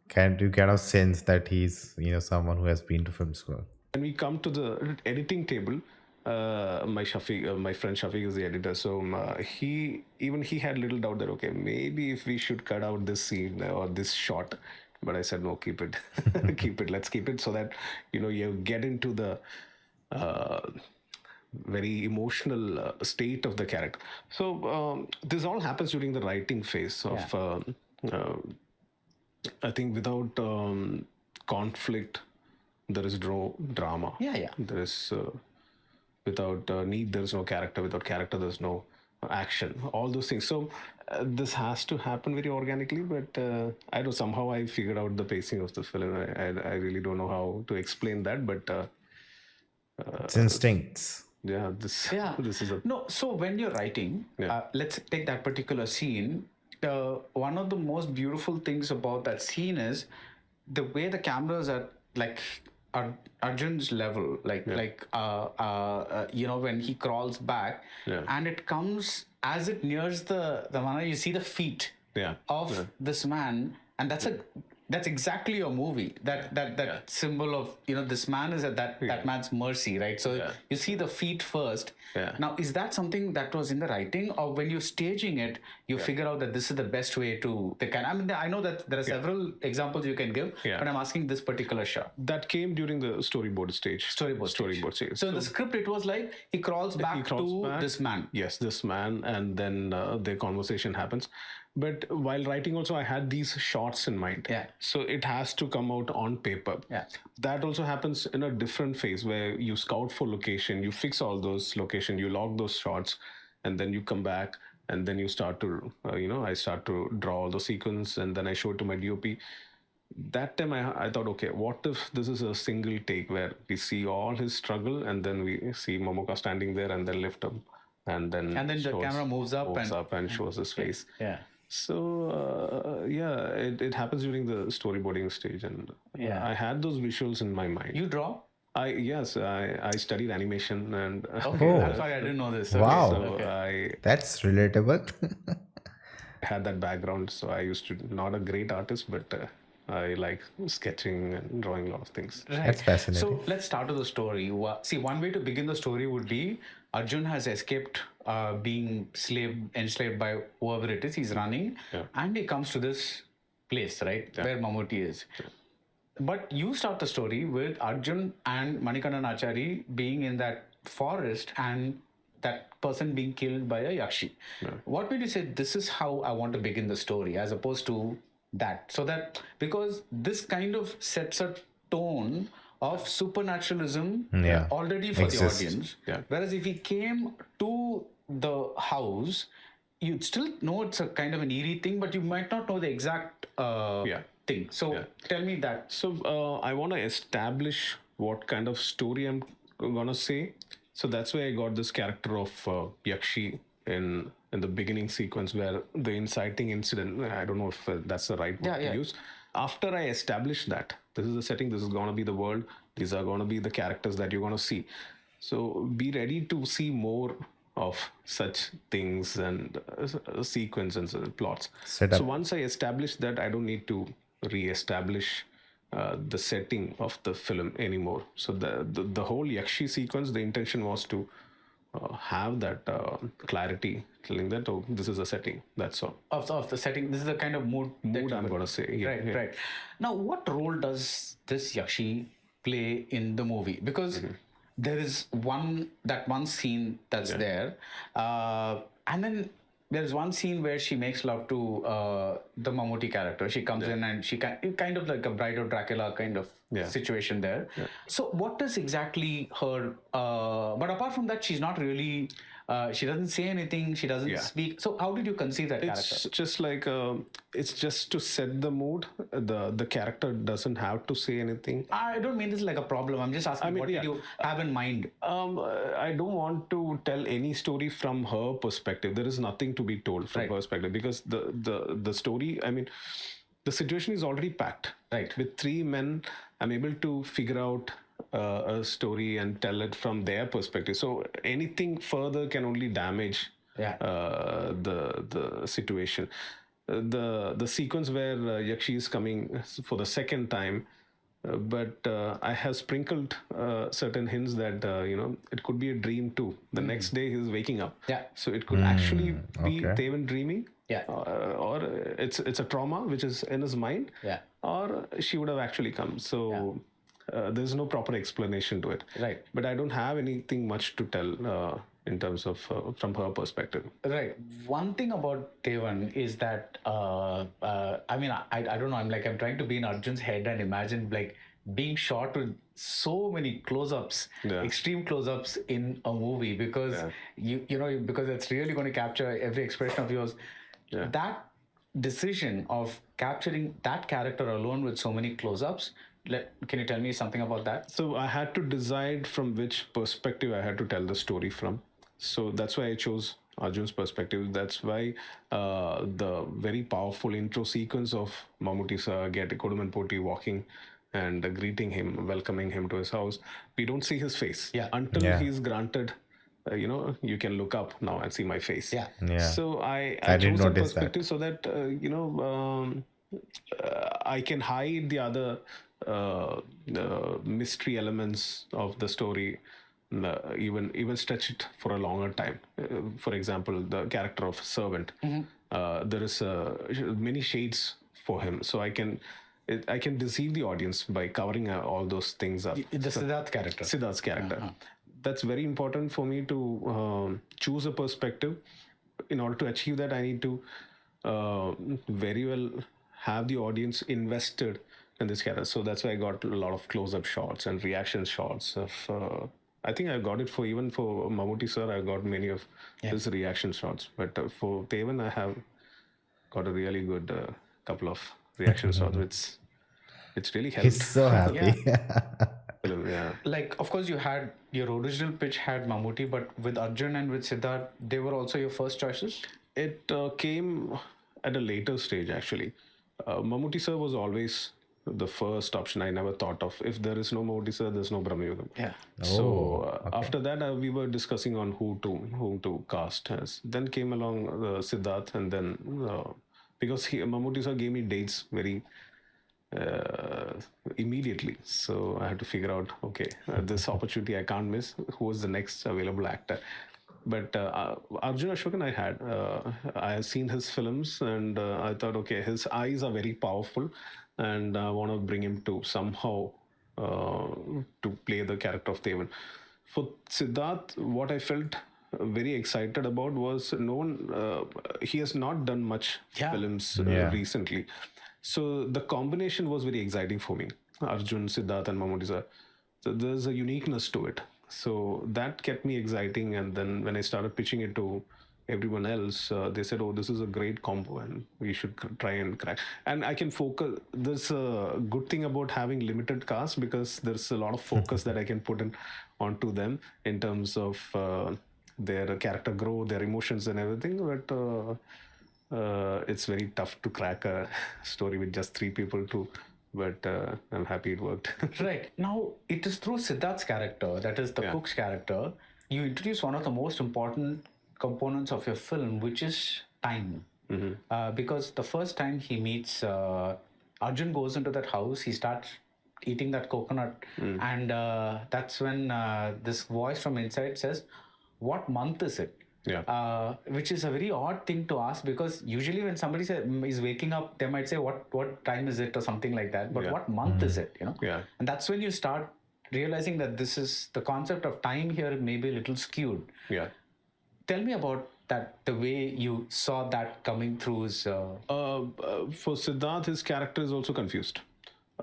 kind of sense that he's someone who has been to film school. When we come to the editing table, my friend Shafiq is the editor, so he had little doubt that maybe if we should cut out this scene or this shot, but I said no, keep it. Let's keep it, so that you get into the very emotional state of the character. So this all happens during the writing phase of. Uh, I think without conflict, there is no drama. Yeah. There is without need, there is no character. Without character, there's no action. All those things. So this has to happen very organically. But I don't. Somehow I figured out the pacing of the film. I really don't know how to explain that. But It's instincts. yeah, this this is a No, so when you're writing, let's take that particular scene. One of the most beautiful things about that scene is the way the cameras are like Arjun's level, when he crawls back, and it comes as it nears the manana, you see the feet of this man, and that's exactly your movie. That symbol of this man is at that man's mercy, right? So you see the feet first. Now, is that something that was in the writing, or when you're staging it, you figure out that this is the best way to? I mean, I know that there are several examples you can give, but I'm asking this particular shot. That came during the storyboard stage. Storyboard stage. So in the script, it was like he crawls back to this man. Yes, this man, and then their conversation happens. But while writing also, I had these shots in mind. So it has to come out on paper. That also happens in a different phase where you scout for location, you fix all those location, you log those shots, and then you come back, and then you start to, I start to draw all the sequence, and then I show it to my DOP. That time I thought, okay, what if this is a single take where we see all his struggle, and then we see Momoka standing there, and then lift him, and then the camera moves up and shows his face. So it happens during the storyboarding stage, and I had those visuals in my mind. You draw? I studied animation, and I'm sorry, I didn't know this. Wow, so that's relatable. I had that background, so I used to not a great artist, but I like sketching and drawing a lot of things. Right. That's fascinating. So let's start with the story. See, one way to begin the story would be Arjun has escaped being enslaved by whoever it is. He's running, and he comes to this place, right, where Mammootty is. But you start the story with Arjun and Manikandan Achari being in that forest and that person being killed by a Yakshi. What made you say this is how I want to begin the story as opposed to that? So that, because this kind of sets a tone of supernaturalism already for the audience. Whereas if he came to the house, you'd still know it's a kind of an eerie thing, but you might not know the exact thing. So tell me that. So I want to establish what kind of story I'm going to say. So that's why I got this character of Yakshi in the beginning sequence, where the inciting incident, I don't know if that's the right word to use. After I establish that, this is the setting, this is going to be the world, these are going to be the characters that you're going to see. So be ready to see more of such things and sequences and plots. So once I establish that, I don't need to re-establish the setting of the film anymore. So the whole Yakshi sequence, the intention was to have that clarity, telling that, oh, this is a setting, that's all. Of the setting, this is the kind of mood I'm going to say. Right. Now, what role does this Yakshi play in the movie? Because there is one scene that's there, and then there's one scene where she makes love to the Mammootty character. She comes in and she kind of like a Bride of Dracula kind of situation there. So what is exactly her? But apart from that, she's not really. She doesn't say anything. She doesn't speak. So how did you conceive that character? It's just like it's just to set the mood. The character doesn't have to say anything. I don't mean this like a problem. I'm just asking, what did you have in mind? I don't want to tell any story from her perspective. There is nothing to be told from her perspective, because the story, I mean, the situation is already packed. Right. With three men, I'm able to figure out a story and tell it from their perspective. So anything further can only damage the situation. The sequence where Yakshi is coming for the second time, but I have sprinkled certain hints that it could be a dream too. The next day he's waking up. So it could actually be Devan dreaming. Or it's a trauma which is in his mind. Or she would have actually come. So there's no proper explanation to it. Right. But I don't have anything much to tell in terms of from her perspective. Right. One thing about Tevan is that I mean I don't know. I'm trying to be in Arjun's head and imagine like being shot with so many close-ups, Yeah. extreme close-ups in a movie because you know because it's really going to capture every expression of yours. Yeah. That decision of capturing that character alone with so many close-ups. Can you tell me something about that? So I had to decide from which perspective I had to tell the story from. So that's why I chose Arjun's perspective. That's why the very powerful intro sequence of Mammootty sir get Koduman Poti walking and greeting him, welcoming him to his house. We don't see his face until Yeah. he's granted. You can look up now and see my face. Yeah. Yeah. So I I did chose that notice that. perspective so that I can hide the other mystery elements of the story, even stretch it for a longer time. For example, the character of servant. There is many shades for him, so I can deceive the audience by covering all those things up. The Siddharth character. Siddharth's character. That's very important for me to choose a perspective. In order to achieve that, I need to very well have the audience invested in this character. So that's why I got a lot of close-up shots and reaction shots of. I think I got it even for Mammootty sir. I got many of his reaction shots, but for Tevan, I have got a really good couple of reaction shots. It's really helped. He's so happy. Yeah. Like, of course, you had your original pitch had Mammootty, but with Arjun and with Siddharth, they were also your first choices. It came at a later stage, actually. Mammootty sir was always the first option I never thought of. If there is no Mammootty sir, there's no Bramayugam. Yeah. So after that, we were discussing on who to cast as. Then came along Siddharth, and then because Mammootty sir gave me dates very immediately, so I had to figure out, okay, this opportunity I can't miss. Who was the next available actor? But Arjun Ashokan, I have seen his films, and I thought, okay, his eyes are very powerful, and I want to bring him to somehow to play the character of Devan. For Siddharth, what I felt very excited about was he has not done much films recently. So the combination was very exciting for me. Arjun, Siddharth, and Mammootty sir. So there's a uniqueness to it. So that kept me exciting. And then when I started pitching it to everyone else, they said, "Oh, this is a great combo, and we should try and crack." And I can focus. There's a good thing about having limited cast because there's a lot of focus that I can put onto them in terms of their character growth, their emotions, and everything. But it's very tough to crack a story with just 3 people too. But I'm happy it worked. Right. Now, it is through Siddharth's character, that is the cook's character, you introduce one of the most important components of your film, which is time. Because the first time he meets, Arjun goes into that house, he starts eating that coconut, and that's when this voice from inside says, "What month is it?" Yeah. Which is a very odd thing to ask because usually when somebody is waking up, they might say, "What time is it?" or something like that. But what month is it? Yeah. And that's when you start realizing that this is the concept of time here may be a little skewed. Yeah. Tell me about that. The way you saw that coming through is. For Siddharth, his character is also confused.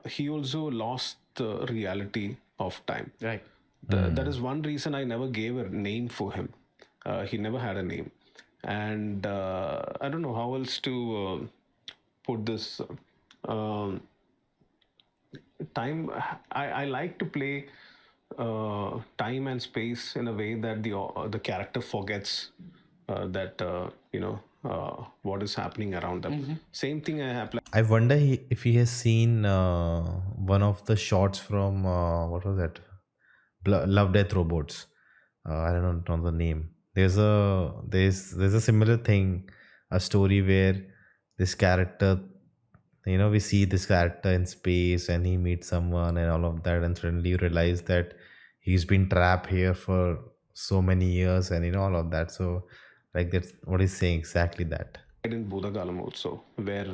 He also lost the reality of time. Right. That is one reason I never gave a name for him. He never had a name, and I don't know how else to put this. Time. I like to play time and space in a way that the character forgets that what is happening around them. Same thing I have. I wonder if he has seen one of the shots from what was that? Love Death Robots. I don't know the name. There's a similar thing, a story where this character, we see this character in space and he meets someone and all of that, and suddenly you realize that he's been trapped here for so many years and all of that. So, like that's what he's saying exactly that. In Budagalam also, where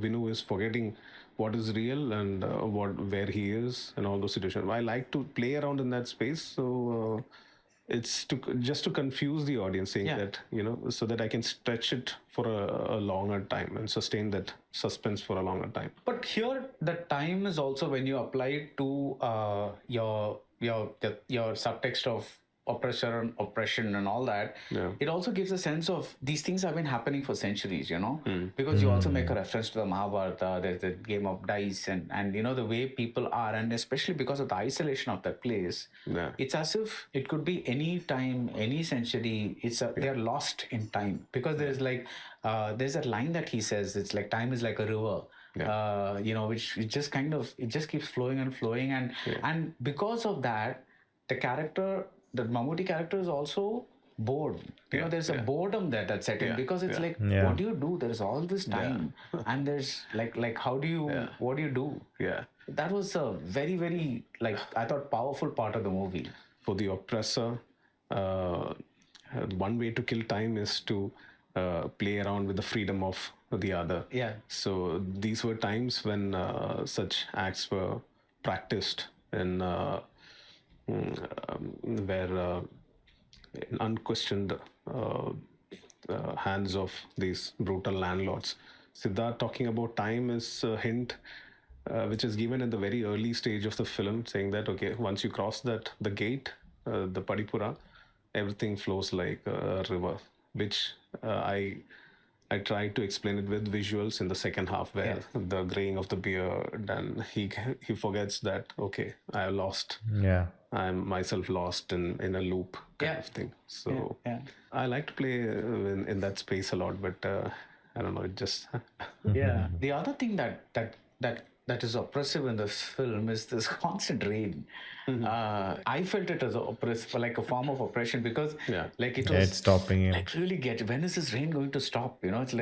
Vinu is forgetting what is real and where he is and all those situations. I like to play around in that space, so it's just to confuse the audience, saying that, so that I can stretch it for a longer time and sustain that suspense for a longer time. But here, the time is also when you apply it to your subtext of oppression and all that. It also gives a sense of these things have been happening for centuries, because you also make a reference to the Mahabharata. There's the game of dice, and the way people are, and especially because of the isolation of that place. It's as if it could be any time, any century. They're lost in time, because there's there's that line that he says, it's like time is like a river. Which it just keeps flowing and flowing, and because of that, the Mammootty character is also bored. There's a boredom there that's set in, because it's what do you do? There's all this time, and there's what do you do? That was a very, very I thought powerful part of the movie. For the oppressor, one way to kill time is to play around with the freedom of the other. So these were times when such acts were practiced in where unquestioned hands of these brutal landlords. Siddharth talking about time is a hint which is given in the very early stage of the film, saying that, okay, once you cross the gate, the Padipura, everything flows like a river, which I tried to explain it with visuals in the second half, where the graying of the beard, and he forgets that, okay, I lost. I'm myself lost in a loop kind of thing. So I like to play in that space a lot, but I don't know, it just The other thing that is oppressive in this film is this constant rain. I felt it as like a form of oppression, because it was it's stopping you. Really when is this rain going to stop? It's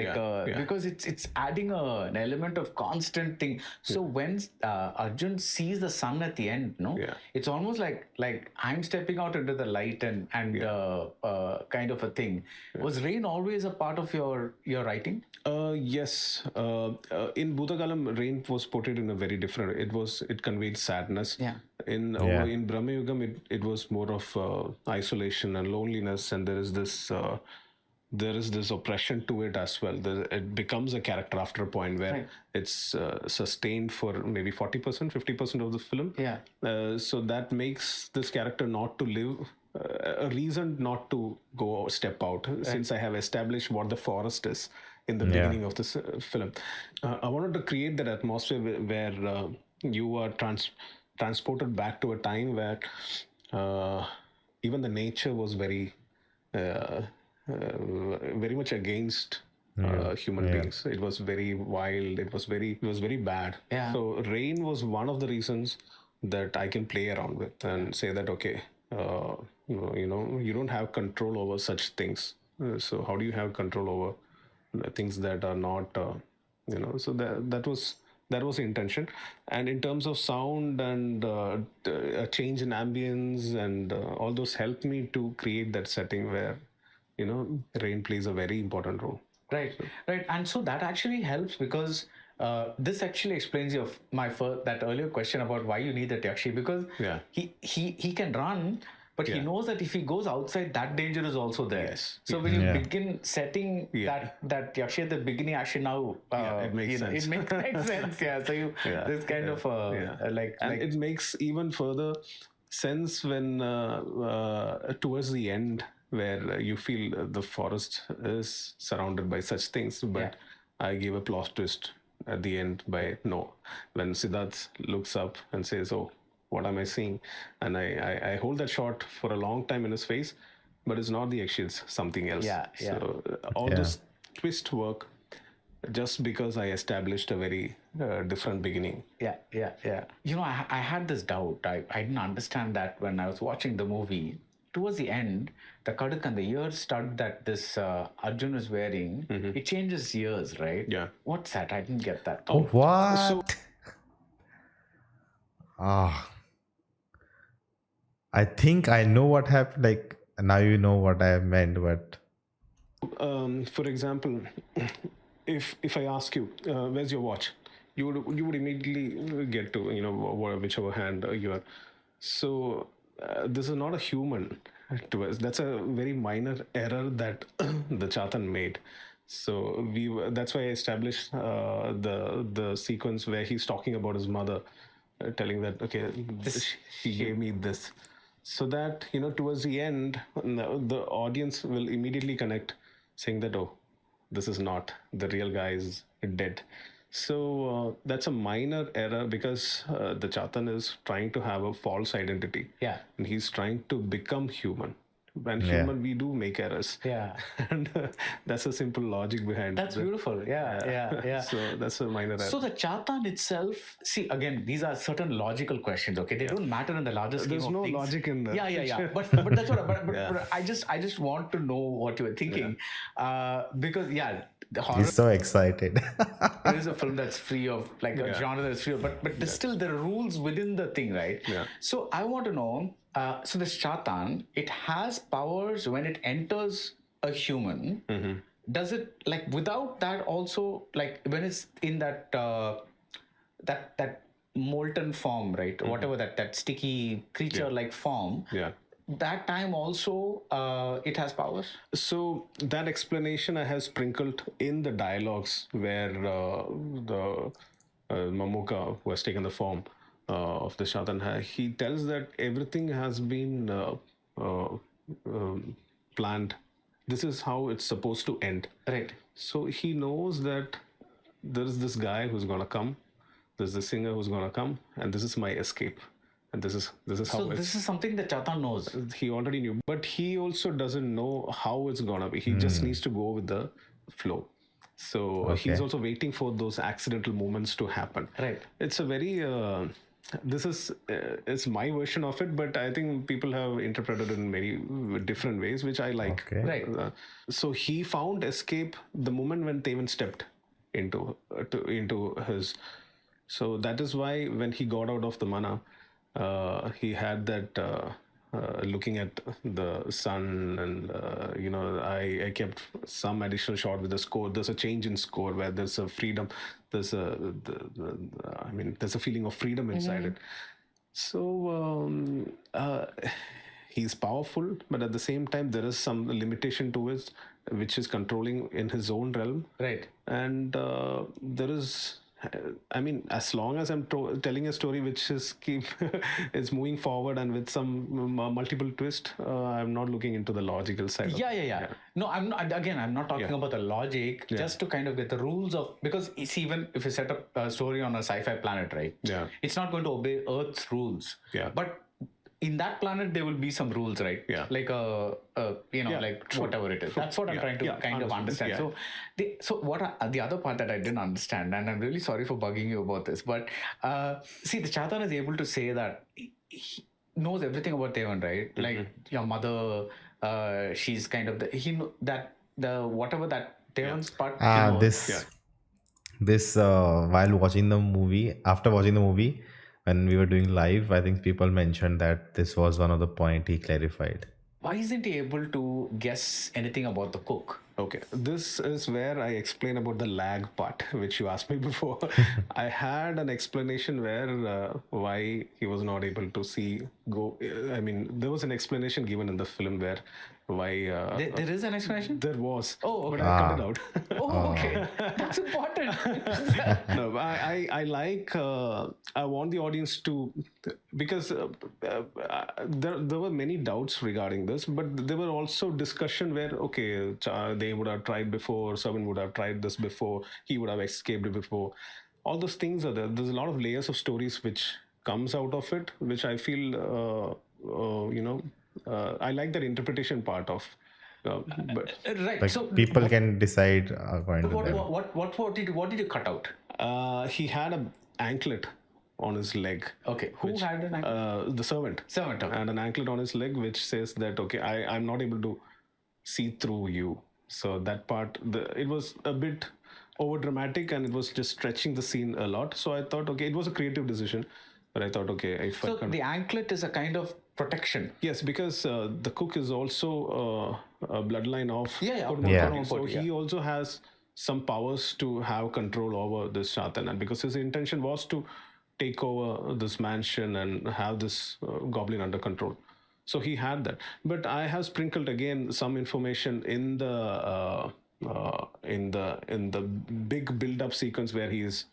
because it's adding an element of constant thing. So when Arjun sees the sun at the end, it's almost like I'm stepping out into the light and kind of a thing. Was rain always a part of your writing? Yes. In Bhutagalam, rain was portrayed in a very different. It conveyed sadness. In Bramayugam, it was more of isolation and loneliness, and there is this oppression to it as well. It becomes a character after a point where it's sustained for maybe 40%, 50% of the film. So that makes this character not to live. A reason not to go step out, since I have established what the forest is in the beginning of this film. I wanted to create that atmosphere where you are transported back to a time where even the nature was very much against human beings. It was very wild. It was very bad. So rain was one of the reasons that I can play around with and say that, okay, you don't have control over such things. So how do you have control over things that are not, so that was the intention. And in terms of sound and a change in ambience and all those helped me to create that setting where, rain plays a very important role. Right. And so that actually helps, because this actually explains that earlier question about why you need the Yakshi, because he can run, but he knows that if he goes outside, that danger is also there. So when you begin setting that Yakshi at the beginning, actually now it makes sense. It makes sense. So you this kind of and it makes even further sense when towards the end, where you feel the forest is surrounded by such things, but I gave a plot twist at the end when Siddharth looks up and says, "Oh, what am I seeing?" And I hold that shot for a long time in his face, but it's not the action, it's something else. So all this twist work just because I established a very different beginning. I had this doubt. I didn't understand that when I was watching the movie. Towards the end, the kaduk and the ear stud that this Arjun is wearing, it changes ears, right? What's that? I didn't get that. Oh, what? I think I know what happened. Like, now you know what I meant, but for example, if I ask you, where's your watch? you would immediately get to whichever hand you are. So this is not a human to us. That's a very minor error that the Chatan made. So that's why I established the sequence where he's talking about his mother, telling that she gave me this, so that towards the end the audience will immediately connect, saying that, oh, this is not the real guy, is dead. So that's a minor error, because the Chatan is trying to have a false identity. Yeah. And he's trying to become human. And Yeah. human, we do make errors. Yeah. And that's a simple logic behind That's it. beautiful. Yeah. So that's a minor error. So the Chatan itself, see, again, these are certain logical questions, okay? They don't matter in the larger scheme There's of no things. logic in that. Yeah. But that's what. But I just want to know what you were thinking, because the horror He's so excited. is a film that's free of a genre that's free of, but there's still there are rules within the thing, right? Yeah. So I want to know. So this Chatan, it has powers when it enters a human. Mm-hmm. Does it without that also, when it's in that that molten form, right? Whatever that sticky creature like form. Yeah. That time also it has powers. So that explanation I have sprinkled in the dialogues where the Mamuka, who has taken the form of the Shatan, he tells that everything has been planned. This is how it's supposed to end. Right. So he knows that there's this guy who's gonna come, there's this singer who's gonna come, and this is my escape. And this is how So this is something that Chatan knows. he already knew, but he also doesn't know how it's gonna be. He just needs to go with the flow. So he's also waiting for those accidental moments to happen. Right. It's a very this is it's my version of it, but I think people have interpreted it in many different ways, which I like. Okay. Right. So he found escape the moment when Tevan stepped into his. So that is why when he got out of the mana, he had that looking at the sun, and I kept some additional shot with the score. There's a change in score where there's a freedom. There's there's a feeling of freedom inside it. So he's powerful, but at the same time there is some limitation to it, which is controlling in his own realm. Right. And there is, as long as I'm telling a story which is is moving forward and with some multiple twist, I'm not looking into the logical side. Yeah. No, I'm not. Again, I'm not talking about the logic. Just to kind of get the rules of, because it's, even if you set up a story on a sci-fi planet, right? Yeah. It's not going to obey Earth's rules. Yeah. But in that planet, there will be some rules, right? Yeah. Like whatever it is. That's what I'm trying to kind of understand. Yeah. So what the other part that I didn't understand, and I'm really sorry for bugging you about this, but see, the Chatan is able to say that he knows everything about Devan, right? Like your mother, she's kind of whatever that Devan's part. This while watching the movie, after watching the movie, when we were doing live, I think people mentioned that this was one of the point he clarified. Why isn't he able to guess anything about the cook? Okay, this is where I explain about the lag part, which you asked me before. I had an explanation where why he was not able to there was an explanation given in the film where why... there is an explanation? There was. Oh, okay. But I cut it out. Oh, okay. That's important. No, I like... I want the audience to... Because there were many doubts regarding this, but there were also discussion where, okay, they would have tried before, Seven would have tried this before, he would have escaped before. All those things are there. There's a lot of layers of stories which comes out of it, which I feel, I like that interpretation part of. Right. Like, so people can decide according to them. What did you cut out? He had an anklet on his leg. Okay. Who had an anklet? The servant. Servant. Okay. And an anklet on his leg, which says that, okay, I'm not able to see through you. So that part, it was a bit over dramatic, and it was just stretching the scene a lot. So I thought, okay, it was a creative decision, but I thought, okay, so the anklet is a kind of protection. Yes, because the cook is also a bloodline of Yeah. So he also has some powers to have control over this Chatan, and because his intention was to take over this mansion and have this goblin under control. So he had that. But I have sprinkled again some information in the big build-up sequence where he is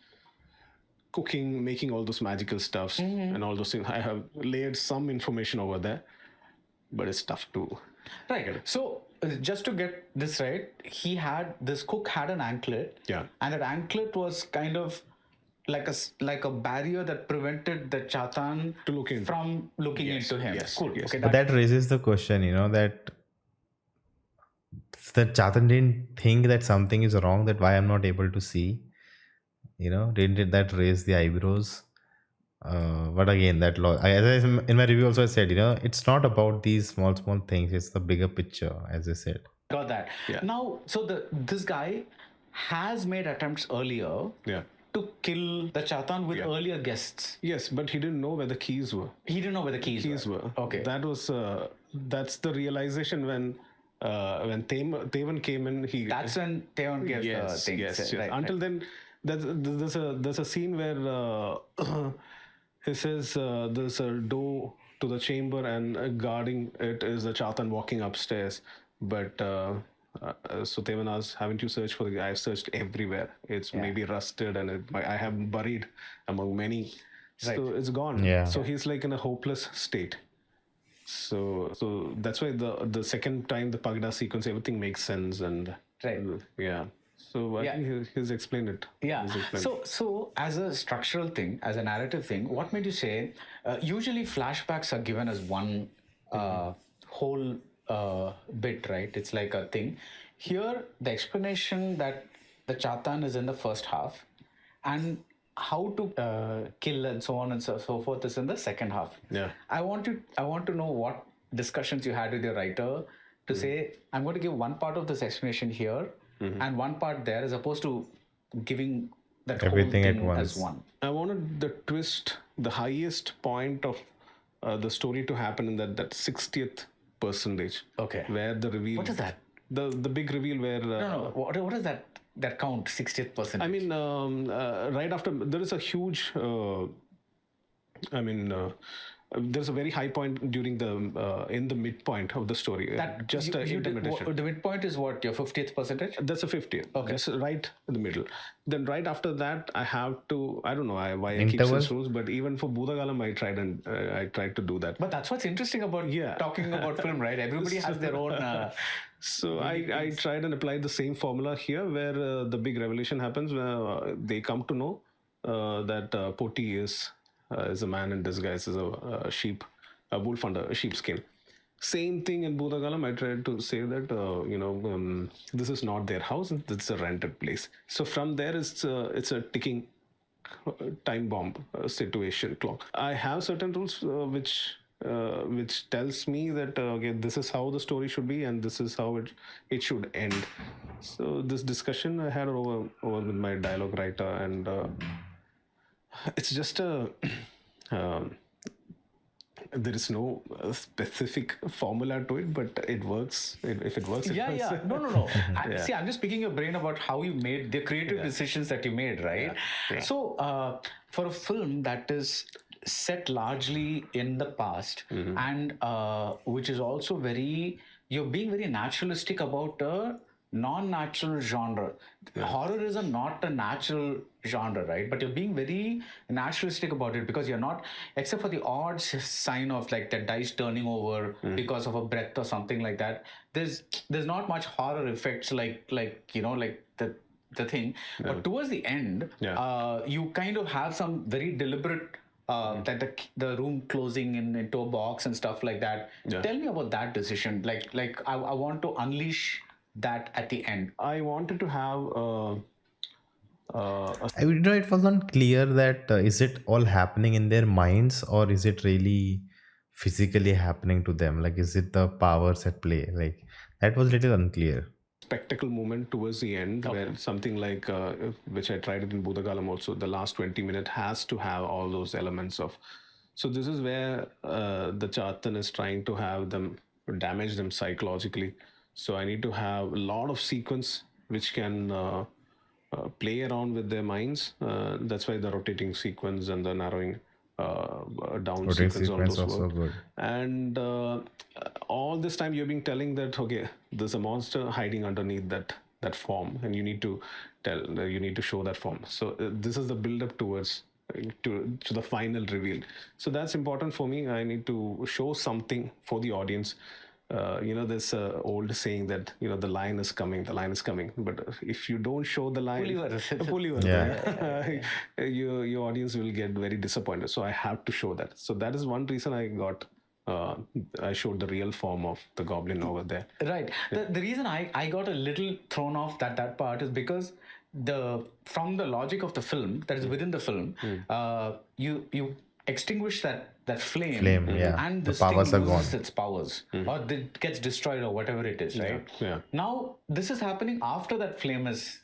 cooking, making all those magical stuffs and all those things. I have layered some information over there, but it's tough to. Right. So just to get this right, this cook had an anklet. Yeah. And that anklet was kind of like a barrier that prevented the Chatan To look into. from looking Yes, into him. yes, Cool. yes. Okay. But that raises the question, that Chatan didn't think that something is wrong, that why I'm not able to see. Didn't that raise the eyebrows? But again, as in my review also I said, it's not about these small things. It's the bigger picture, as I said. Got that. Yeah. Now, so this guy has made attempts earlier Yeah. to kill the Chatan with earlier guests. Yes, but he didn't know where the keys were. He didn't know where the keys were. Okay. That's the realization when Tevan came in. That's when Tevan gets the thing. Yes. Right, Until then, there's a scene where he says there's a door to the chamber and guarding it is the Chatan walking upstairs. But so Tevan asks, haven't you searched for the guy? I've searched everywhere. It's maybe rusted and I have buried among many. So it's gone. Yeah. So he's like in a hopeless state. So that's why the second time the Pagda sequence, everything makes sense. And yeah. So I think he's explained it. Yeah. So as a structural thing, as a narrative thing, what made you say? Usually flashbacks are given as one whole bit, right? It's like a thing. Here, the explanation that the Chatan is in the first half, and how to kill and so on and so forth is in the second half. Yeah. I want to know what discussions you had with your writer to say, I'm going to give one part of this explanation here and one part there, as opposed to giving that Everything whole at thing once. as one. I wanted the twist, the highest point of the story to happen in that 60th percentage. Okay. Where the reveal. What is that? The big reveal where. No. What is that count? 60th percent. I mean, right after there is a huge. There's a very high point during the in the midpoint of the story. The midpoint is what, your 50th percentage? That's a 50th. Okay. That's right in the middle. Then right after that, I have to. I don't know why I keep Interval? such rules, but even for Bhutagalam, I tried to do that. But that's what's interesting about talking about film, right? Everybody has their own. So I tried and applied the same formula here, where the big revelation happens, where they come to know that Poti is a man in disguise as a wolf under a sheepskin. Same thing in Bhutagalam. I tried to say that this is not their house; it's a rented place. So from there, it's a ticking time bomb situation clock. I have certain rules which tells me that okay, this is how the story should be and this is how it should end. So this discussion I had over with my dialogue writer, and it's just there is no specific formula to it, but it works. If it works, it works. Yeah. No. See, I'm just picking your brain about how you made the creative decisions that you made, right? Yeah. So for a film that is set largely in the past, and which is also you're being very naturalistic about a non-natural genre. Horror is not a natural genre, right? But you're being very naturalistic about it, because you're not, except for the odd sign of like the dice turning over because of a breath or something like that, there's not much horror effects like the thing. But towards the end, you kind of have some very deliberate that the room closing into a box and stuff like that. Tell me about that decision. Like I want to unleash that at the end. I wanted to have it wasn't clear that is it all happening in their minds, or is it really physically happening to them? Like, is it the powers at play? Like, that was a little unclear. Spectacle moment towards the end, where something like which I tried it in Bhutagalam also, the last 20 minutes has to have all those elements of. So this is where the Chatan is trying to have them damage them psychologically. So I need to have a lot of sequence which can play around with their minds. That's why the rotating sequence and the narrowing down Rotating sequence, all sequence those was so work. good. And all this time you've been telling that, okay, there's a monster hiding underneath that form, and you need to you need to show that form. So this is the build up towards to the final reveal. So that's important for me. I need to show something for the audience. This old saying that the lion is coming, but if you don't show the lion, your audience will get very disappointed. So I have to show that. So that is one reason I showed the real form of the goblin over there. Right. The reason I got a little thrown off that part is because from the logic of the film that is within the film, you extinguish that flame, and The this thing powers are loses gone. its powers, or it gets destroyed, or whatever it is, right? Yeah. Now this is happening after that flame is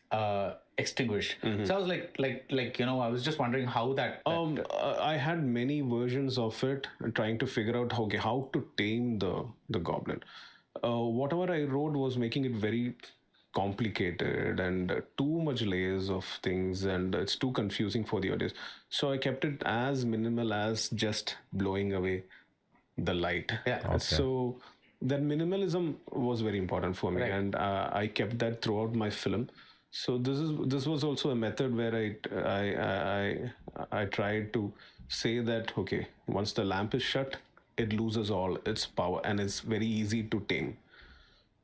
extinguished. So I was I was just wondering how that I had many versions of it, trying to figure out how to tame the goblin. Whatever I wrote was making it very complicated and too much layers of things, and it's too confusing for the audience. So I kept it as minimal as just blowing away the light. So that minimalism was very important for me, and I kept that throughout my film. So this was also a method where I tried to say that, okay, once the lamp is shut, it loses all its power, and it's very easy to tame,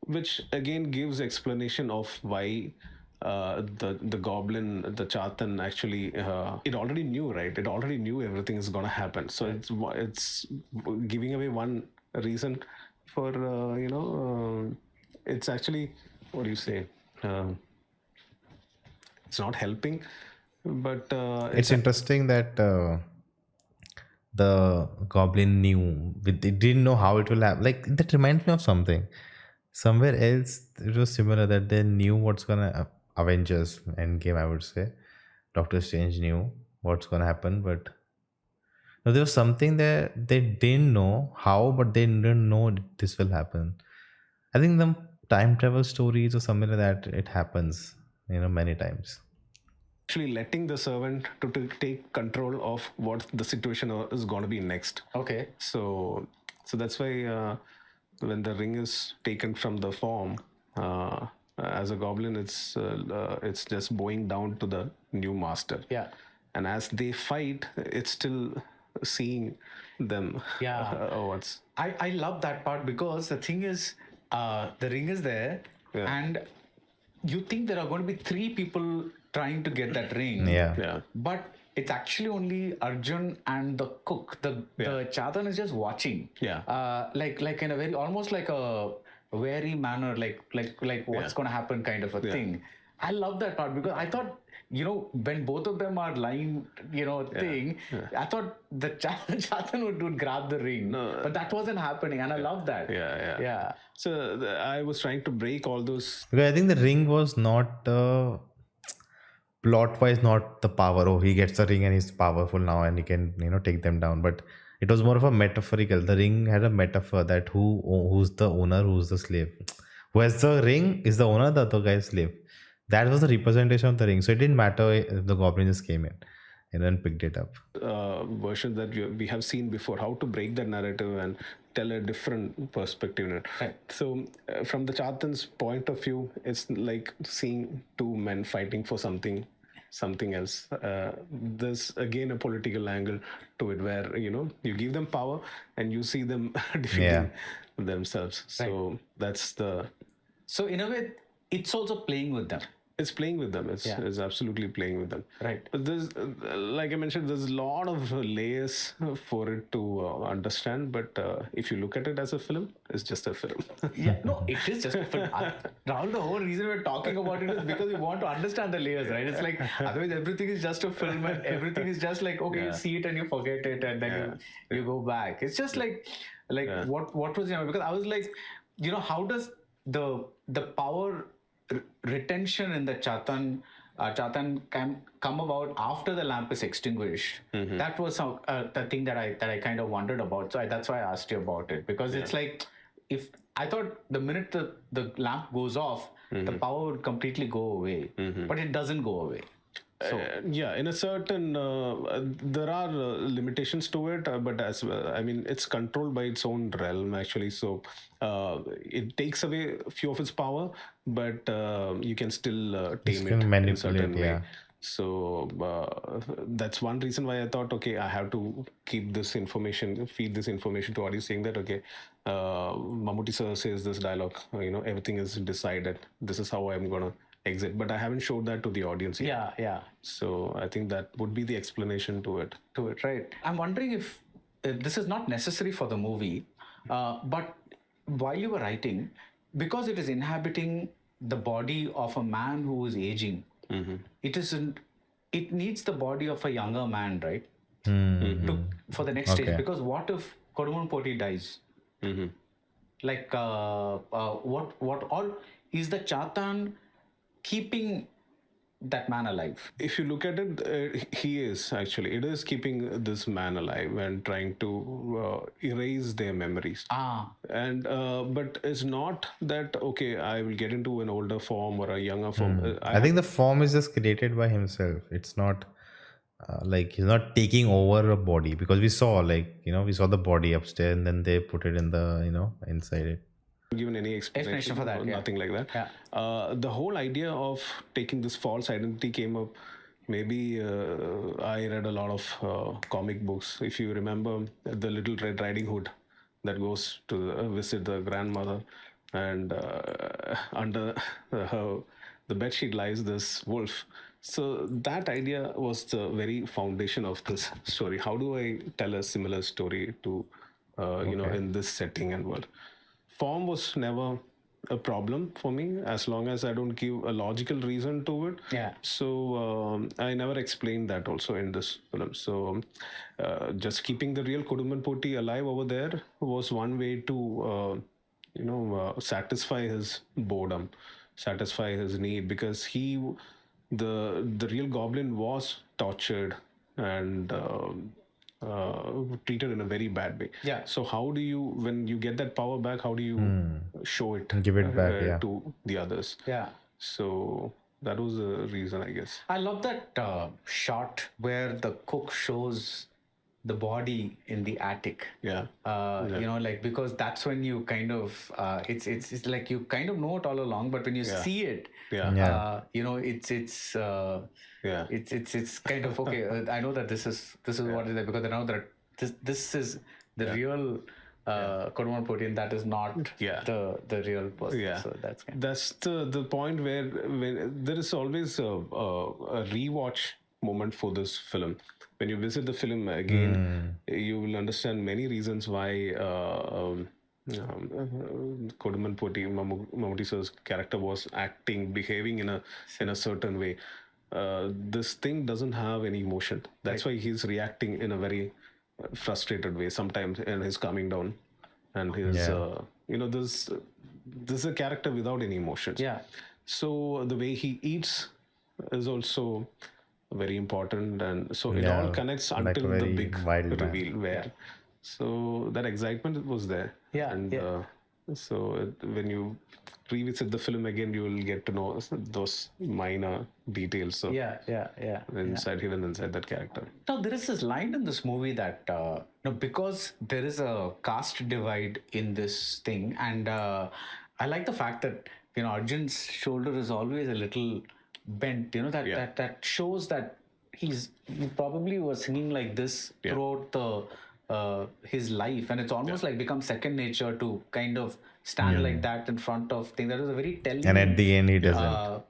which again gives explanation of why the goblin, the Chatan, actually it already knew, right? It already knew everything is gonna happen. So it's giving away one reason for it's actually, what do you say? It's not helping, but It's interesting that the goblin knew, it didn't know how it will happen. Like, that reminds me of something. Somewhere else, it was similar that they knew what's gonna Avengers Endgame, I would say. Doctor Strange knew what's gonna happen, but there was something that they didn't know how, but they didn't know this will happen. I think the time travel stories or something like that, it happens, many times. actually letting the servant to take control of what the situation is going to be next. Okay. So that's why when the ring is taken from the form as a goblin, it's just bowing down to the new master. Yeah. And as they fight, it's still seeing them. Yeah. I love that part, because the thing is, the ring is there, and you think there are going to be 3 people trying to get that ring. Yeah. But it's actually only Arjun and the cook. The Chatan is just watching. Yeah. Like in a very, almost like a wary manner, like what's going to happen kind of a thing. I love that part, because I thought, when both of them are lying, thing, I thought the Chatan would grab the ring, but that wasn't happening, and I love that. Yeah. So I was trying to break all those. Because I think the ring was not plot wise, not the power. Oh, he gets the ring and he's powerful now and he can take them down. But it was more of a metaphorical. The ring had a metaphor that who's the owner, who's the slave. Who has the ring is the owner, the other guy is slave. That was the representation of the ring. So it didn't matter if the goblin just came in and picked it up. Version that we have seen before, how to break that narrative and tell a different perspective. Right. So from the Chatan's point of view, it's like seeing 2 men fighting for something else. There's again a political angle to it, where you give them power and you see them defeating themselves. So that's the. So in a way, it's also playing with them. It's playing with them. It's absolutely playing with them. Right. But there's, like I mentioned, there's a lot of layers for it to understand. But if you look at it as a film, it's just a film. No, it is just a film. Rahul, the whole reason we're talking about it is because we want to understand the layers, right? It's like, otherwise everything is just a film, and everything is just like, okay, you see it and you forget it, and then you go back. It's just like what was, because I was like, how does the power retention in the Chatan can come about after the lamp is extinguished? That was the thing that I kind of wondered about. So that's why I asked you about it, because it's like, if I thought the minute the lamp goes off, the power would completely go away. But it doesn't go away. So Yeah, in a certain there are limitations to it, but as well, I mean, it's controlled by its own realm actually. So it takes away a few of its power, but you can still tame can it in a manipulate, certain way. yeah. So that's one reason why I thought, okay, I have to keep this information, feed this information to audience, saying that, okay, Mammootty sir says this dialogue, everything is decided. This is how I'm gonna exit, but I haven't showed that to the audience yet. yeah. So I think that would be the explanation to it. Right. I'm wondering if this is not necessary for the movie, but while you were writing, because it is inhabiting the body of a man who is aging, it needs the body of a younger man, right? For the next stage. Okay. Because what if Kodumon Poti dies? Like, what all is the Chatan keeping that man alive? If you look at it, it is keeping this man alive and trying to erase their memories. And but it's not that, okay, I will get into an older form or a younger form. I think the form is just created by himself. It's not like he's not taking over a body, because we saw, like, we saw the body upstairs and then they put it in the inside it. Given any explanation for that, or yeah. nothing like that. Yeah. The whole idea of taking this false identity came up. Maybe I read a lot of comic books. If you remember the Little Red Riding Hood that goes to visit the grandmother, and under the bedsheet lies this wolf. So that idea was the very foundation of this story. How do I tell a similar story to in this setting and world? Form was never a problem for me as long as I don't give a logical reason to it. Yeah. So I never explained that also in this film. So just keeping the real Kodumban Poti alive over there was one way to satisfy his boredom, satisfy his need, because the real Goblin was tortured and treated in a very bad way. Yeah. So how do you, when you get that power back, how do you show it, Give it back, yeah. to the others? Yeah. So that was the reason, I guess. I love that shot where the cook shows the body in the attic. Yeah. Because that's when you kind of it's like you kind of know it all along, but when you see it, it's kind of okay. I know that this is what it is, because I know that this is the real Kodumban Poti, and that is not the real person. Yeah. So that's the point where when there is always a rewatch moment for this film. When you visit the film again, you will understand many reasons why Kodumban Poti, Mammootty sir's character, was behaving in a certain way. This thing doesn't have any emotion. That's why he's reacting in a very frustrated way sometimes, and he's calming down, and his this is a character without any emotions. Yeah. So the way he eats is also very important, and so it all connects like until a the very big wild man. reveal where so that excitement was there. So when you revisit the film again, you will get to know those minor details. So hidden inside that character. Now, there is this line in this movie that because there is a caste divide in this thing, and I like the fact that Arjun's shoulder is always a little bent. That shows that he probably was singing like this throughout his life, and it's almost like become second nature to kind of stand like that in front of things. That was a very telling. And at the end, he doesn't.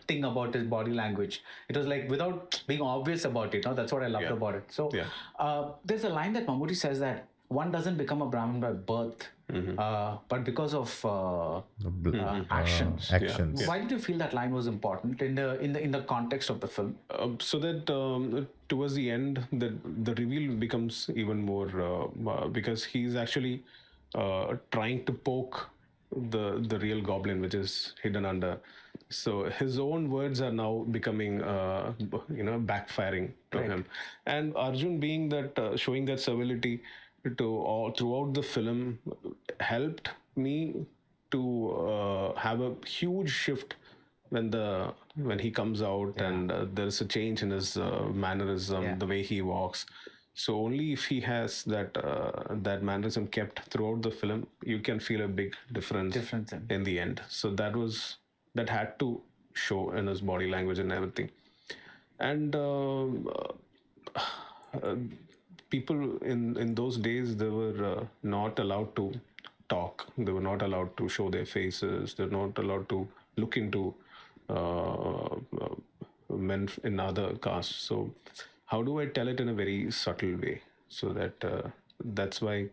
Thing about his body language. It was like without being obvious about it. That's what I loved about it. So there's a line that Mammootty says that one doesn't become a Brahmin by birth, but because of actions. Actions. Why did you feel that line was important in the context of the film? So that towards the end, the reveal becomes even more because he's actually trying to poke the real Goblin, which is hidden under. So his own words are now becoming backfiring to him, and Arjun being that showing that servility to all throughout the film helped me to have a huge shift when he comes out, and there's a change in his mannerism, the way he walks. So only if he has that mannerism kept throughout the film, you can feel a big difference in the end. So that had to show in his body language and everything. And people in those days, they were not allowed to talk. They were not allowed to show their faces. They're not allowed to look into men in other castes. So how do I tell it in a very subtle way, so that that's why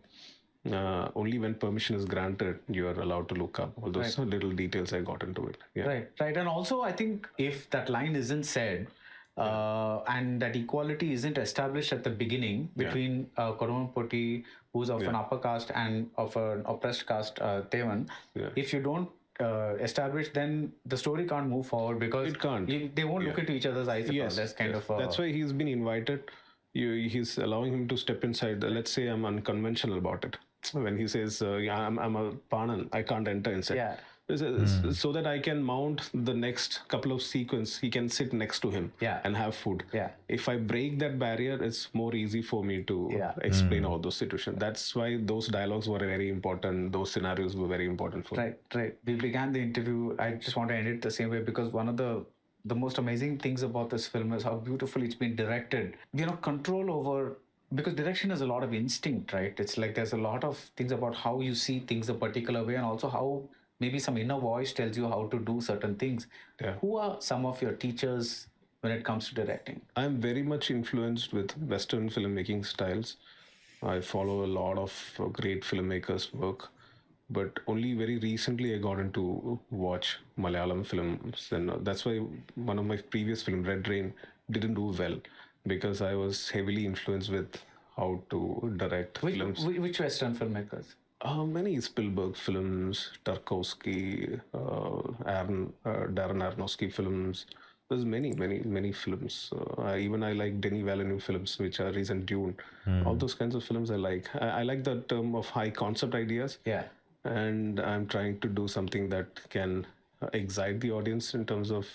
only when permission is granted, you are allowed to look up all those little details. I got into it. Yeah. Right. And also, I think if that line isn't said, and that equality isn't established at the beginning between Kodumampoti, who's of an upper caste, and of an oppressed caste, Tevan, if you don't establish, then the story can't move forward, because It can't. They won't look into each other's eyes. Yes, That's kind of that's why he's been invited. He's allowing him to step inside. Let's say I'm unconventional about it. When he says, yeah, I'm a Panan, I can't enter inside. Yeah. So that I can mount the next couple of sequence, he can sit next to him and have food. Yeah. If I break that barrier, it's more easy for me to explain all those situations. That's why those dialogues were very important. Those scenarios were very important for me. Right. We began the interview. I just want to end it the same way, because one of the most amazing things about this film is how beautifully it's been directed. Control over, because direction is a lot of instinct, right? It's like there's a lot of things about how you see things a particular way, and also how maybe some inner voice tells you how to do certain things. Yeah. Who are some of your teachers when it comes to directing? I'm very much influenced with Western filmmaking styles. I follow a lot of great filmmakers' work, but only very recently I got into watch Malayalam films, and that's why one of my previous films, Red Rain, didn't do well, because I was heavily influenced with how to direct films. Which Western filmmakers? Many Spielberg films, Tarkovsky, Darren Aronofsky films. There's many films. I like Denis Villeneuve films, which are recent Dune. All those kinds of films I like. I like the term of high concept ideas. Yeah. And I'm trying to do something that can excite the audience in terms of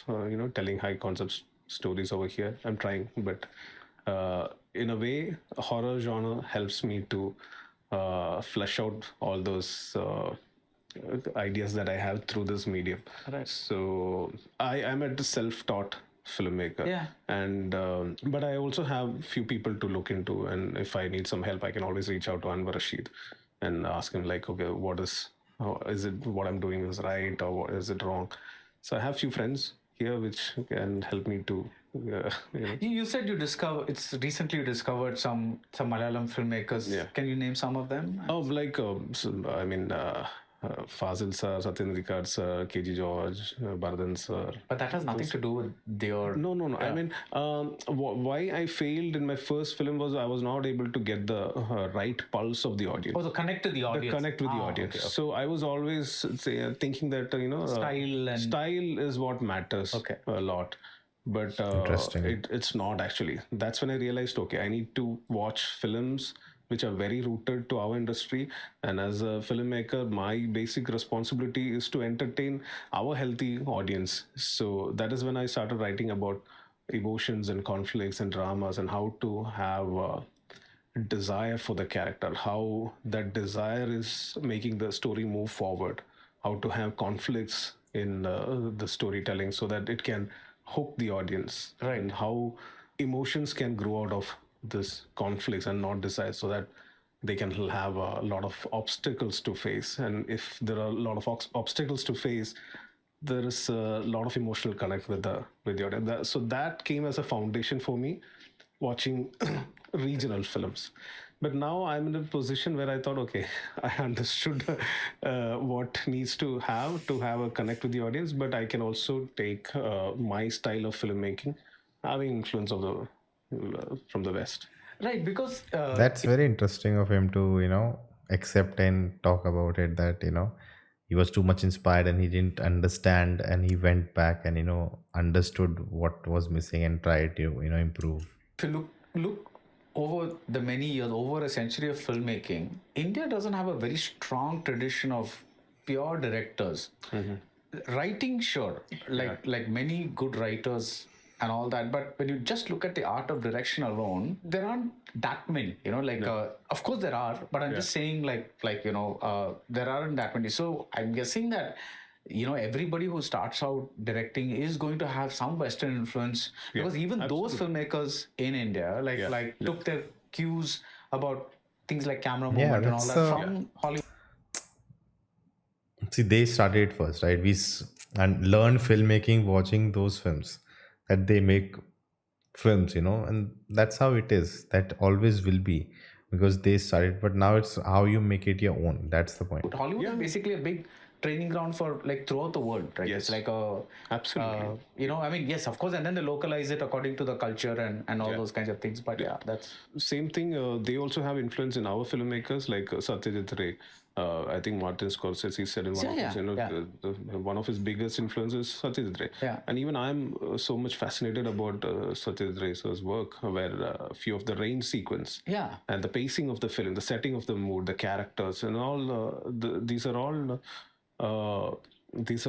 telling high concept stories over here. I'm trying, but in a way, horror genre helps me to flesh out all those ideas that I have through this medium. Right. So I am a self-taught filmmaker. Yeah. And but I also have few people to look into, and if I need some help, I can always reach out to Anwar Rashid and ask him, like, okay, is it what I'm doing is right, or what is it wrong? So I have few friends here which can help me to You said you recently discovered some Malayalam filmmakers. Yeah. Can you name some of them? Oh, like Fazil sir, Satyendra Ricard sir, KG George, Bardhan sir. But that has nothing to do with your... No. I mean, why I failed in my first film was I was not able to get the right pulse of the audience. Oh, so connect to the audience. Connect with the audience. Okay. So I was always thinking that style is what matters a lot. But it's not actually. That's when I realized, okay, I need to watch films which are very rooted to our industry. And as a filmmaker, my basic responsibility is to entertain our healthy audience. So that is when I started writing about emotions and conflicts and dramas, and how to have a desire for the character, how that desire is making the story move forward, how to have conflicts in the storytelling so that it can hook the audience, right? And how emotions can grow out of this conflicts and not desire, so that they can have a lot of obstacles to face. And if there are a lot of obstacles to face, there is a lot of emotional connect with the audience. So that came as a foundation for me watching regional films. But now I'm in a position where I thought, okay, I understood what needs to have a connect with the audience, but I can also take my style of filmmaking, having influence of from the West. Right, because that's very interesting of him to accept and talk about it, that he was too much inspired and he didn't understand, and he went back and understood what was missing and tried to improve. If you look over the many years, over a century of filmmaking, India doesn't have a very strong tradition of pure directors. Writing, sure, like many good writers and all that, but when you just look at the art of direction alone, there aren't that many, of course there are, but I'm just saying there aren't that many. So I'm guessing that everybody who starts out directing is going to have some Western influence, because even those filmmakers in India took their cues about things like camera Yeah, movement and all that's that from Hollywood. see, they started first, right? And learned filmmaking watching those films that they make films, and that's how it is. That always will be because they started, but now it's how you make it your own. That's the point. Hollywood is basically a big training ground for like throughout the world, right? Yes. It's like a Absolutely. I mean, yes, of course, and then they localize it according to the culture and all those kinds of things. But that's Same thing. They also have influence in our filmmakers, like Satyajit Ray. I think Martin Scorsese said in one of his, one of his biggest influences, Satyajit Ray. Yeah. And even I'm so much fascinated about Satyajit Ray's work, where a few of the rain sequence, and the pacing of the film, the setting of the mood, the characters, and all. These are all. These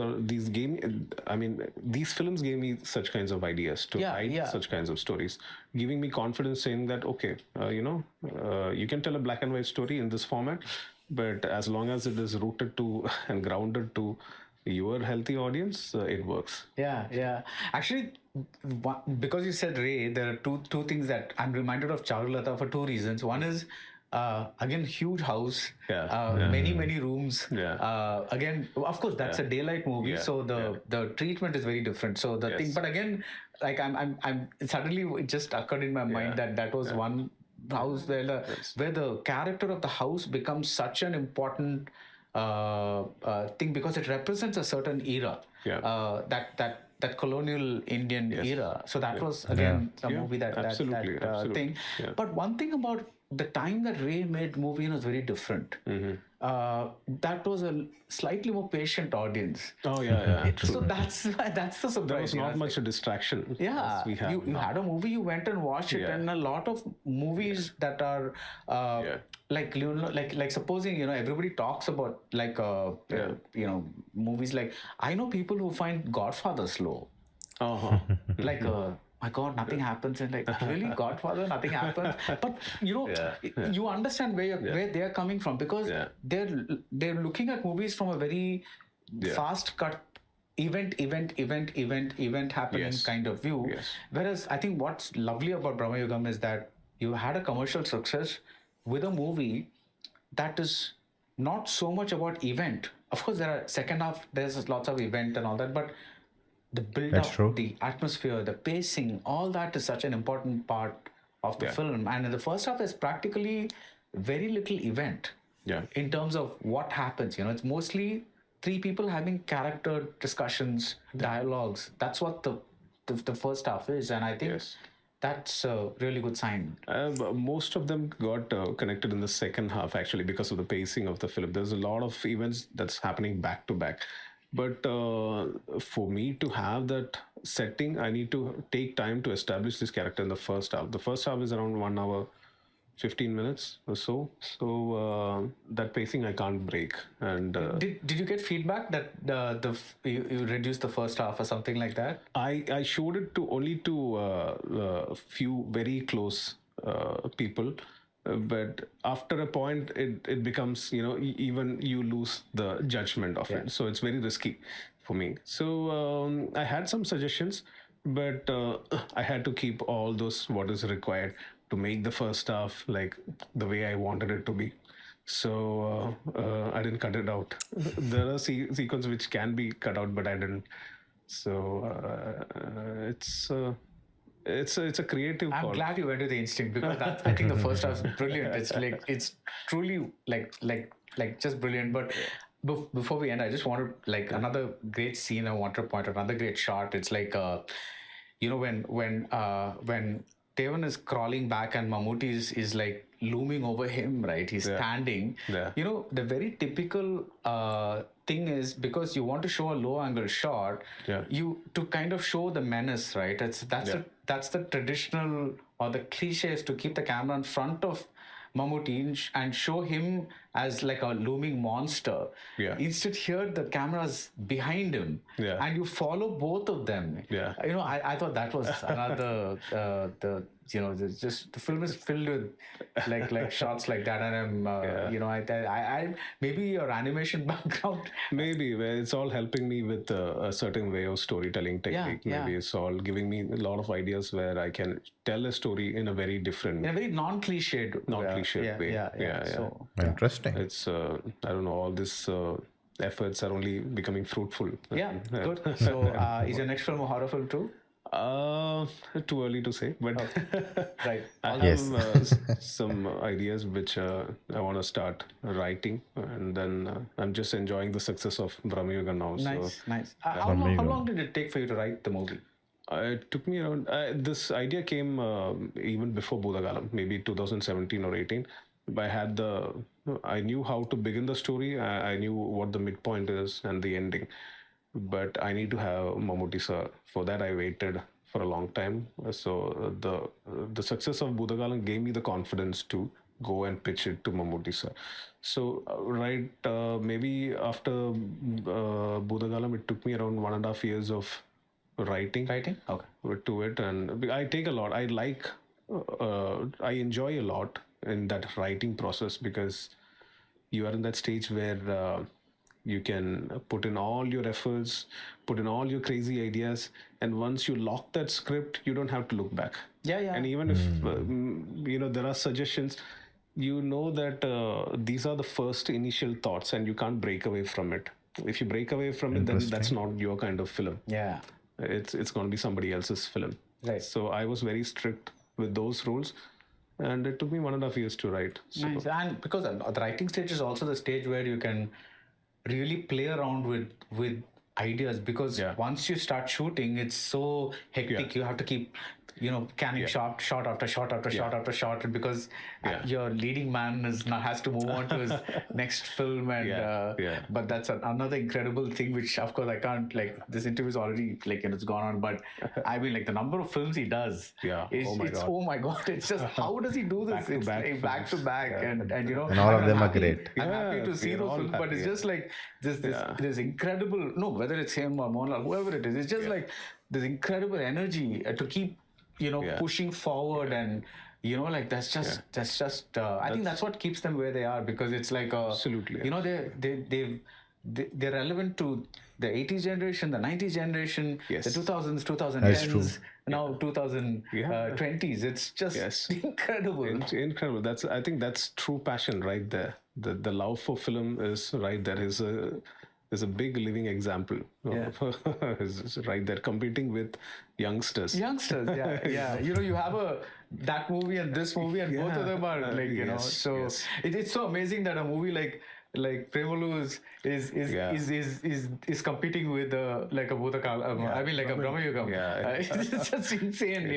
films gave me such kinds of ideas to write such kinds of stories, giving me confidence, saying that okay, you can tell a black and white story in this format, but as long as it is rooted to and grounded to your healthy audience, it works. Yeah. Actually, because you said Ray, there are two things that I'm reminded of Charulata for two reasons. One is again, huge house, many rooms. Again, of course, that's a daylight movie, so the treatment is very different. So the thing, but again, like I'm suddenly it just occurred in my mind that was one house where the character of the house becomes such an important thing, because it represents a certain era, that colonial Indian era. So that was again a movie that absolutely. thing. But one thing about the time that Ray made movie was very different. That was a slightly more patient audience. Oh yeah. So that's the surprise. There was not much a distraction. Yeah, as we have you now. had a movie, you went and watched it, and a lot of movies that are like supposing everybody talks about movies like, I know people who find Godfather slow, like my God, nothing happens, and like really Godfather, nothing happens. But you understand where they are coming from, because they're looking at movies from a very fast cut event happening kind of view. Whereas I think what's lovely about Bramayugam is that you had a commercial success with a movie that is not so much about event. Of course, there are second half, there's lots of event and all that, but the build up, the atmosphere, the pacing, all that is such an important part of the film. And in the first half, there's practically very little event in terms of what happens. It's mostly three people having character discussions, dialogues. That's what the first half is. And I think that's a really good sign. Most of them got connected in the second half, actually, because of the pacing of the film. There's a lot of events that's happening back to back. But for me to have that setting, I need to take time to establish this character in the first half. The first half is around 1 hour, 15 minutes or so. So that pacing I can't break. And did you get feedback that you reduced the first half or something like that? I showed it only to few very close people. But after a point, it becomes, even you lose the judgment of it. So it's very risky for me. So I had some suggestions, but I had to keep all those what is required to make the first half like the way I wanted it to be. So I didn't cut it out. There are sequences which can be cut out, but I didn't. So it's a creative call. I'm glad you went with the instinct, because I think the first half is brilliant. It's truly like just brilliant. But before we end, I just wanted another great scene. I want to point out another great shot. It's like when Tevan is crawling back and Mammootty is like looming over him, right? He's standing. The very typical thing is, because you want to show a low angle shot, you to kind of show the menace, right? That's the traditional, or the cliche is to keep the camera in front of Mammootty and show him as like a looming monster. Yeah. Instead, here the camera's behind him, Yeah. and you follow both of them. Yeah. I thought that was another just the film is filled with like shots like that, and I maybe your animation background. Maybe where it's all helping me with a certain way of storytelling technique. Yeah. Maybe it's all giving me a lot of ideas where I can tell a story in a very different, In a very non-cliched way. Yeah. So Interesting. It's I don't know, all this efforts are only becoming fruitful. yeah, good. So is your next film a horror film too? Too early to say, but Right. I have Yes. some ideas which I want to start writing, and then I'm just enjoying the success of Bramayugam now. Nice. How long did it take for you to write the movie? It took me around. This idea came even before Budagalam, maybe 2017 or 18. I had I knew how to begin the story. I knew what the midpoint is and the ending, but I need to have Mammootty sir. For that, I waited for a long time. So the success of Budagalam gave me the confidence to go and pitch it to Mammootty sir. So maybe after Budagalam, it took me around 1.5 years of writing Okay. to it, and I take a lot. I enjoy a lot in that writing process because you are in that stage where you can put in all your efforts, put in all your crazy ideas, and once you lock that script, you don't have to look back. Yeah. And even if there are suggestions, you know that these are the first initial thoughts, and you can't break away from it. If you break away from it, then that's not your kind of film. Yeah. It's going to be somebody else's film. Right. So I was very strict with those rules, and it took me 1.5 years to write. So, Nice. And because the writing stage is also the stage where you can really play around with ideas, because once you start shooting, it's so hectic. You have to keep canning shot after shot after shot after shot, because your leading man has to move on to his next film, and but that's another incredible thing, which of course I can't, like, this interview is already it's gone on, but I mean, like, the number of films he does, oh my god, it's just how does he do this? It's back to back, and And all of them are great. I'm happy to see those films, but it's just like this incredible, whether it's him or Mona, whoever it is, it's just like this incredible energy to keep pushing forward, and that's just I think that's what keeps them where they are, because it's like Absolutely. they're relevant to the 80s generation, the 90s generation, Yes. the 2000s, That's true. 2010s, now 2020s. It's just incredible. Incredible. I think that's true passion right there. The love for film is right there. Is a big living example. Is right there, competing with youngsters. Yeah. You have that movie and this movie, and both of them are it's so amazing that a movie like Premalu is competing with like a Bhutakal, I mean, like a Bramayugam. It's just insane,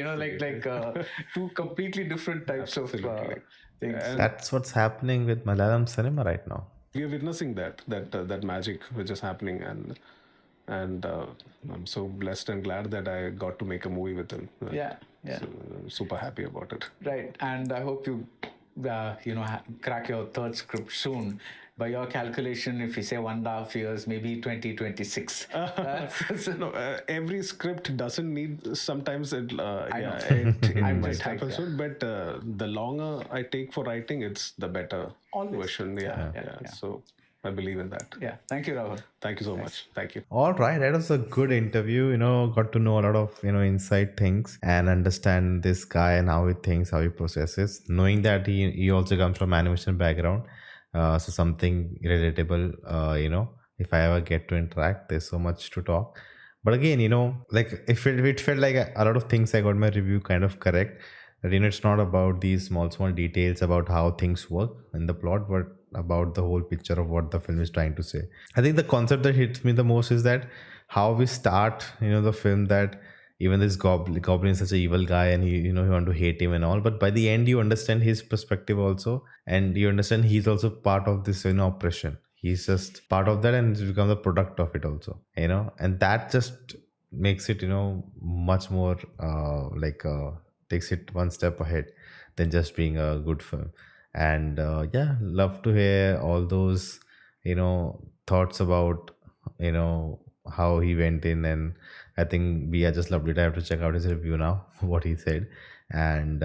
two completely different types of things. That's what's happening with Malayalam cinema right now. We are witnessing that magic which is happening, and I'm so blessed and glad that I got to make a movie with him. Yeah. So I'm super happy about it. Right, and I hope you crack your third script soon. By your calculation, if you say 1.5 years, maybe 2026. Every script doesn't need. Sometimes it might happen soon, but the longer I take for writing, it's the better version. So I believe in that. Yeah. Thank you, Rahul. Thank you so much. Thank you. All right, that was a good interview. Got to know a lot of inside things and understand this guy and how he thinks, how he processes. Knowing that he also comes from animation background, so something relatable. If I ever get to interact, there's so much to talk. But again, like it felt like a lot of things I got my review kind of correct. That it's not about these small details about how things work in the plot, but about the whole picture of what the film is trying to say. I think the concept that hits me the most is that how we start, the film, that even this goblin is such an evil guy, and you want to hate him and all, but by the end you understand his perspective also, and you understand he's also part of this oppression. He's just part of that, and he's become the product of it also, and that just makes it much more takes it one step ahead than just being a good film. And yeah, love to hear all those thoughts about how he went in. And I think we are just lovely to have to check out his review now, what he said. And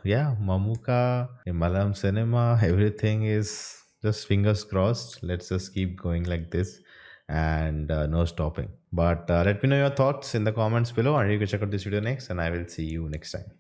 yeah, Mamuka in Malayalam cinema, everything is just fingers crossed. Let's just keep going like this, and no stopping. But let me know your thoughts in the comments below, and you can check out this video next, and I will see you next time.